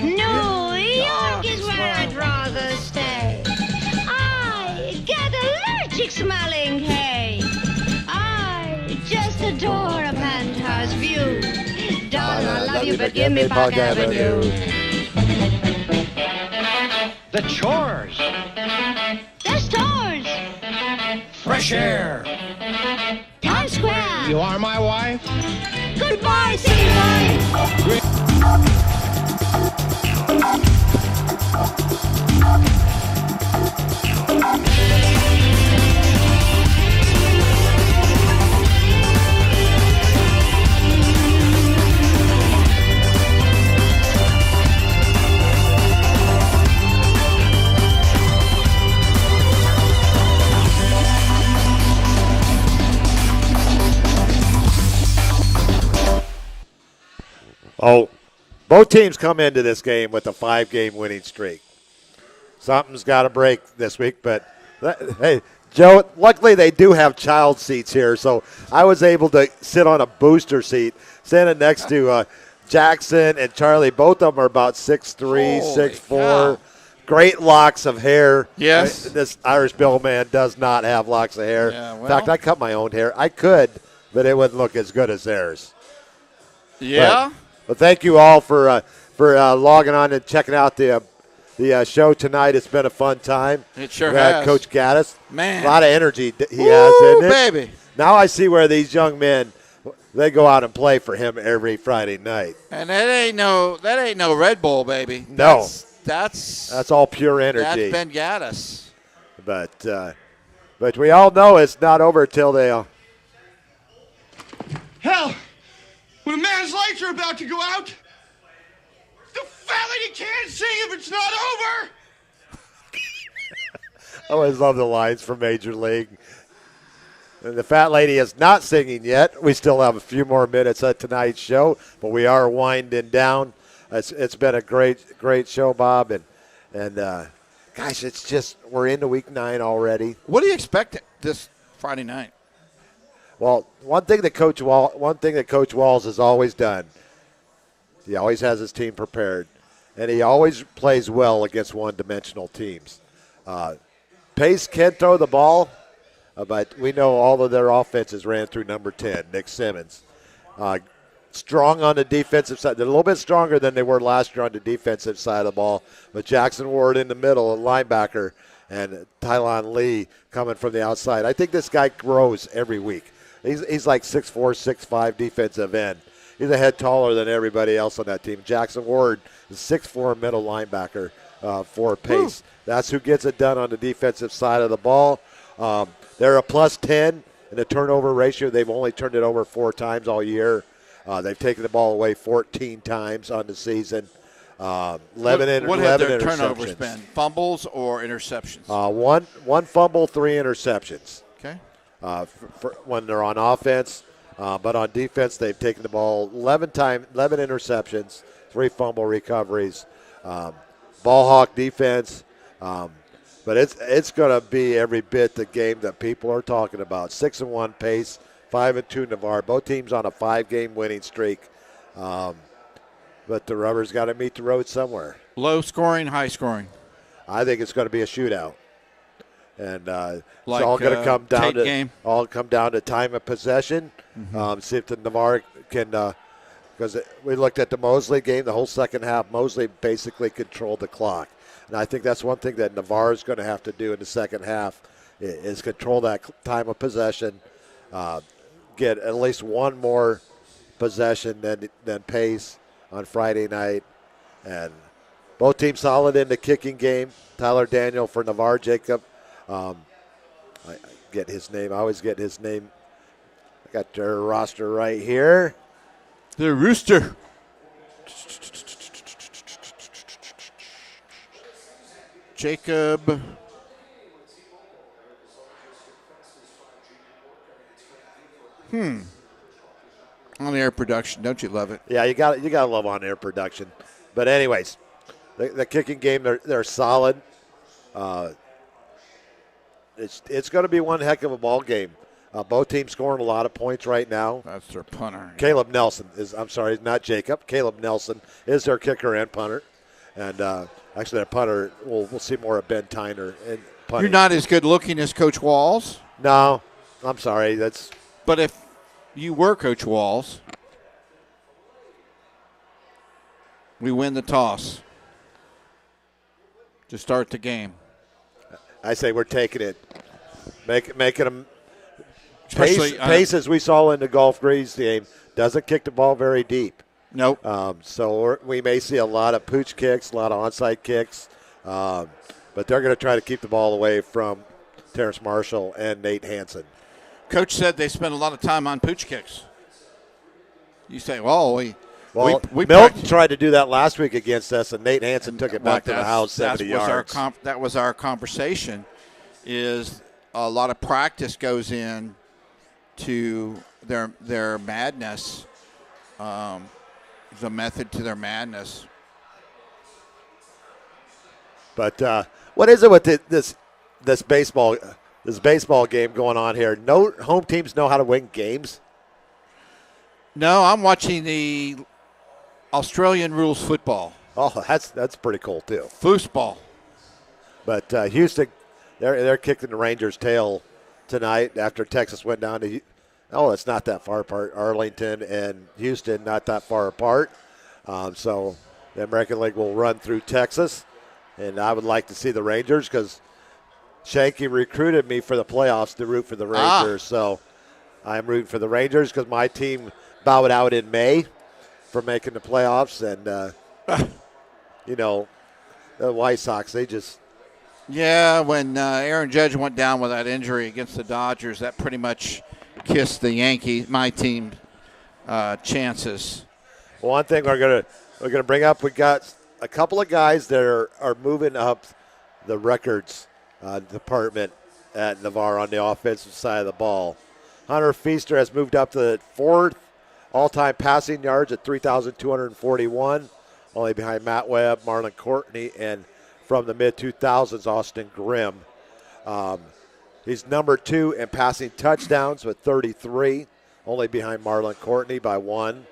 New York is where I'd rather stay. I get allergic smelling hay. I just adore a penthouse view. Darling, I love you, but give me Park Avenue. The chores. The stores. Fresh air. Times Square. You are my wife. Goodbye, city boy. Oh, both teams come into this game with a 5-game winning streak. Something's got to break this week, but hey, Joe, luckily they do have child seats here, so I was able to sit on a booster seat, standing next to Jackson and Charlie. Both of them are about 6'3", 6'4", great locks of hair. Yes. This Irish Bill man does not have locks of hair. Yeah, well. In fact, I cut my own hair. I could, but it wouldn't look as good as theirs. Yeah. But thank you all for logging on and checking out the show tonight. It's been a fun time. It sure We had has. Coach Gaddis. Man. A lot of energy he has, isn't it? Baby. Now I see where these young men, they go out and play for him every Friday night. And that ain't no Red Bull, baby. No. That's all pure energy. That's Ben Gaddis. But we all know it's not over till they Hell, when a man's lights are about to go out, the fat lady can't sing if it's not over. I always love the lines from Major League. And the fat lady is not singing yet. We still have a few more minutes of tonight's show, but we are winding down. It's been a great show, Bob, and gosh, it's just we're into week 9 already. What do you expect this Friday night? Well, one thing that Coach Walls has always done, he always has his team prepared, and he always plays well against one-dimensional teams. Pace can throw the ball, but we know all of their offenses ran through number 10, Nick Simmons. Strong on the defensive side. They're a little bit stronger than they were last year on the defensive side of the ball, but Jackson Ward in the middle, a linebacker, and Tylon Lee coming from the outside. I think this guy grows every week. He's like 6'4", 6'5", defensive end. He's a head taller than everybody else on that team. Jackson Ward is 6'4", middle linebacker for Pace. That's who gets it done on the defensive side of the ball. They're a plus 10 in the turnover ratio. They've only turned it over 4 times all year. They've taken the ball away 14 times on the season. 11 what have their interceptions. turnovers been? Fumbles or interceptions? One fumble, 3 interceptions. Okay. For when they're on offense. But on defense, they've taken the ball 11 interceptions, 3 fumble recoveries. Ball hawk defense. But it's going to be every bit the game that people are talking about. 6-1 Pace, 5-2 Navarre. Both teams on a 5-game winning streak. But the rubber's got to meet the road somewhere. Low scoring, high scoring. I think it's going to be a shootout. And Like, it's all going to come down Tate game? to time of possession. See if the Navarre can because we looked at the Mosley game, the whole second half, Mosley basically controlled the clock. And I think that's one thing that Navarre is going to have to do in the second half is control that time of possession, get at least one more possession than Pace on Friday night. And both teams solid in the kicking game. Tyler Daniel for Navarre, Jacob. I get his name. I always get his name. I got their roster right here. The Rooster. Jacob. On-air production, don't you love it? Yeah, you got to love on-air production. But anyways, the kicking game, they're solid. It's going to be one heck of a ball game. Both teams scoring a lot of points right now. That's their punter. Caleb Nelson not Jacob. Caleb Nelson is their kicker and punter. And actually, that punter, we'll see more of Ben Tyner in punting. You're not as good looking as Coach Walls. No, I'm sorry. But if you were Coach Walls, we win the toss to start the game. I say we're taking it. Making them. Especially Pace, as we saw in the Gulf Breeze game, doesn't kick the ball very deep. Nope. So we may see a lot of pooch kicks, a lot of onside kicks. But they're going to try to keep the ball away from Terrence Marshall and Nate Hansen. Coach said they spent a lot of time on pooch kicks. You say, we Milton tried to do that last week against us, and Nate Hansen took it back to the house 70 yards. That was our conversation, is a lot of practice goes in to their madness, the method to their madness. But what is it with this baseball game going on here? No home teams know how to win games. No, I'm watching the Australian rules football. Oh, that's pretty cool too. Foosball. But Houston, they're kicking the Rangers' tail tonight after Texas went down to. Oh, it's not that far apart. Arlington and Houston, not that far apart. So the American League will run through Texas, and I would like to see the Rangers because Shanky recruited me for the playoffs to root for the Rangers. So I'm rooting for the Rangers because my team bowed out in May for making the playoffs, and the White Sox, they just. Yeah, when Aaron Judge went down with that injury against the Dodgers, that pretty much kissed the Yankees, my team, chances. Well, one thing we're gonna bring up, we got a couple of guys that are moving up the records department at Navarre on the offensive side of the ball. Hunter Feaster has moved up to the fourth all-time passing yards at 3,241, only behind Matt Webb, Marlon Courtney, and from the mid-2000s, Austin Grimm. He's number 2 in passing touchdowns with 33, only behind Marlon Courtney by 1.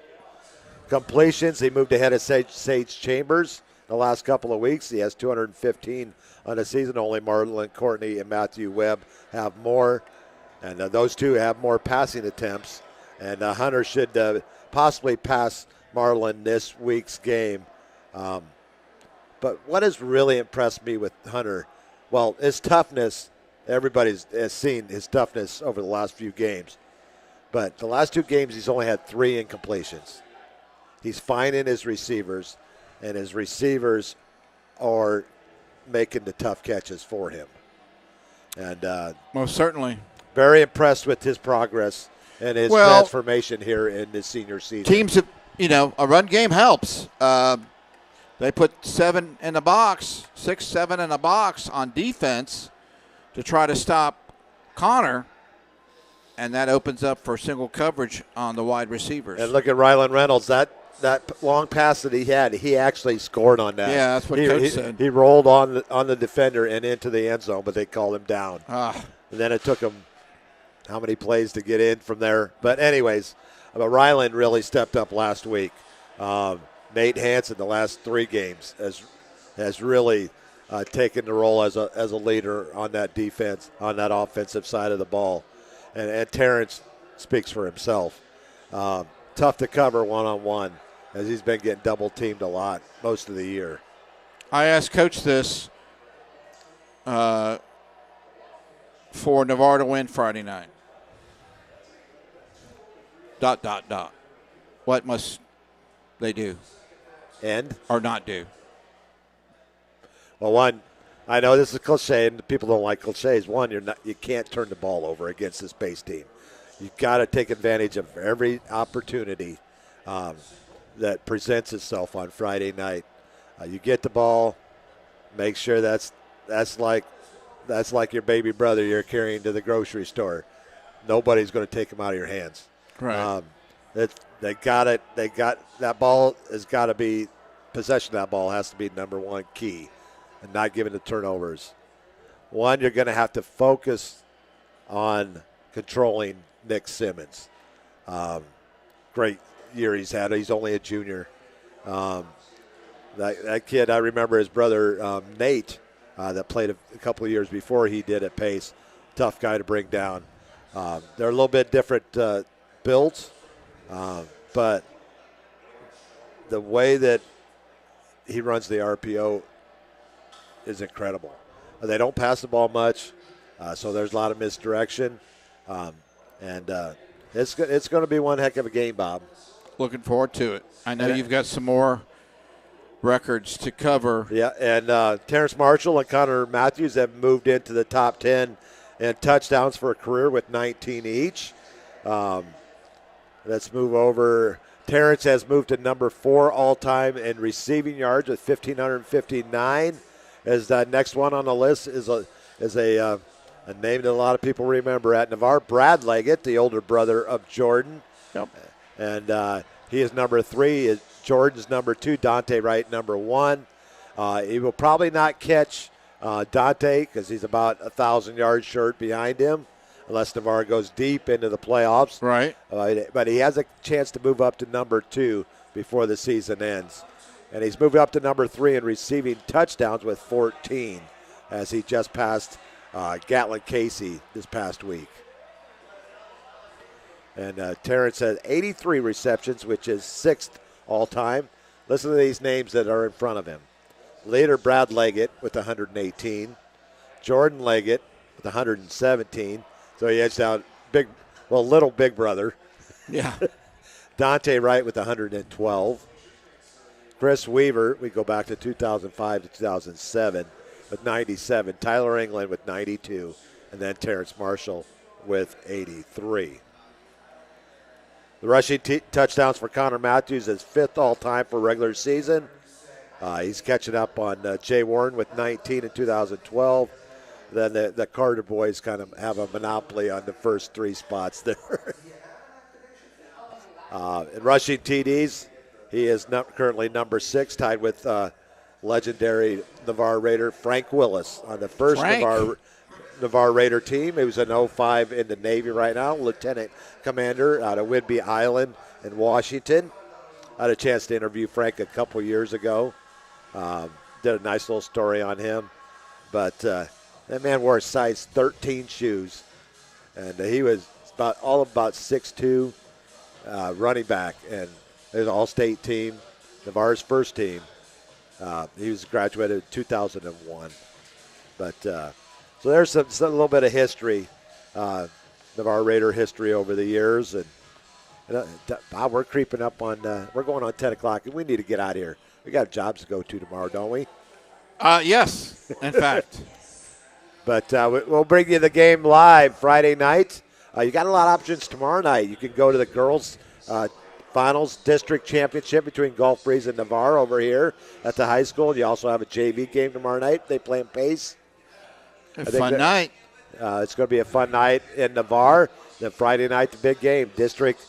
Completions, he moved ahead of Sage Chambers the last couple of weeks. He has 215 on the season. Only Marlon Courtney and Matthew Webb have more. And those two have more passing attempts. And Hunter should possibly pass Marlon this week's game. But what has really impressed me with Hunter, well, his toughness, everybody has seen his toughness over the last few games. But the last 2 games, he's only had 3 incompletions. He's finding his receivers, and his receivers are making the tough catches for him. And most certainly. Very impressed with his progress and his transformation here in this senior season. Teams, a run game helps. They put 7 in the box, 6, 7 in the box on defense to try to stop Connor, and that opens up for single coverage on the wide receivers. And look at Rylan Reynolds. That long pass that he had, he actually scored on that. Yeah, that's what Coach said. He rolled on the defender and into the end zone, but they called him down. And then it took him how many plays to get in from there. But anyways, Rylan really stepped up last week. Nate Hansen, the last 3 games, has really taken the role as a leader on that defense, on that offensive side of the ball. And Terrence speaks for himself. tough to cover one-on-one, as he's been getting double-teamed a lot most of the year. I asked Coach this for Navarre to win Friday night. ... What must they do? And? Or not do? Well, one, I know this is cliche, and people don't like cliches. One, you can't turn the ball over against this base team. You've got to take advantage of every opportunity that presents itself on Friday night. You get the ball, make sure that's like your baby brother you're carrying to the grocery store. Nobody's going to take him out of your hands. Right. They got it. They got that ball. Has got to be possession. Of that ball has to be number one key, and not giving the turnovers. One, you're going to have to focus on controlling Nick Simmons. Great year he's had. He's only a junior. That kid, I remember his brother Nate, that played a couple of years before he did at Pace. Tough guy to bring down. They're a little bit different builds, but the way that he runs the RPO is incredible. They don't pass the ball much, so there's a lot of misdirection. And it's going to be one heck of a game, Bob. Looking forward to it. I know you've got some more records to cover. Yeah, and Terrence Marshall and Connor Matthews have moved into the top 10 in touchdowns for a career with 19 each. Let's move over. Terrence has moved to number 4 all-time in receiving yards with 1,559. As the next one on the list is a name that a lot of people remember at Navarre. Brad Leggett, the older brother of Jordan. Yep. And he is number 3. Jordan's number 2. Dante Wright, number 1. He will probably not catch Dante because he's about 1,000 yards short behind him, unless Navarre goes deep into the playoffs. Right. But he has a chance to move up to number 2 before the season ends. And he's moved up to number 3 in receiving touchdowns with 14, as he just passed Gatlin Casey this past week. And Terrence had 83 receptions, which is 6th all-time. Listen to these names that are in front of him. Later, Brad Leggett with 118. Jordan Leggett with 117. So he edged out little big brother. Yeah. Dante Wright with 112. Chris Weaver, we go back to 2005 to 2007 with 97. Tyler England with 92. And then Terrence Marshall with 83. The rushing touchdowns for Connor Matthews is 5th all-time for regular season. He's catching up on Jay Warren with 19 in 2012. Then the Carter boys kind of have a monopoly on the first 3 spots there. In rushing TDs, he is currently number 6, tied with legendary Navarre Raider Frank Willis on the first Navarre Raider team. He was an 05 in the Navy right now, lieutenant commander out of Whidbey Island in Washington. I had a chance to interview Frank a couple years ago. Did a nice little story on him. But that man wore a size 13 shoes, and he was about 6'2", running back, and it was an all-state team, Navarre's first team. He was graduated in 2001. But so there's a little bit of history, Navarre Raider history over the years, and Bob, we're creeping up on. We're going on 10 o'clock, and we need to get out of here. We got jobs to go to tomorrow, don't we? Yes, in fact. But we'll bring you the game live Friday night. You got a lot of options tomorrow night. You can go to the girls' finals district championship between Gulf Breeze and Navarre over here at the high school. You also have a JV game tomorrow night. They play in Pace. Fun night. It's going to be a fun night in Navarre. Then Friday night, the big game. District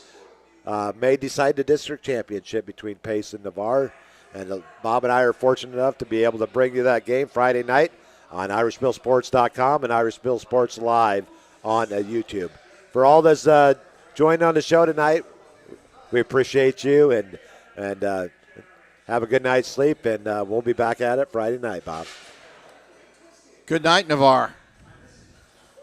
may decide the district championship between Pace and Navarre. And Bob and I are fortunate enough to be able to bring you that game Friday night on IrishMillSports.com and Irish Mill Sports Live on YouTube. For all that's joined on the show tonight, we appreciate you and have a good night's sleep, and we'll be back at it Friday night, Bob. Good night, Navarre.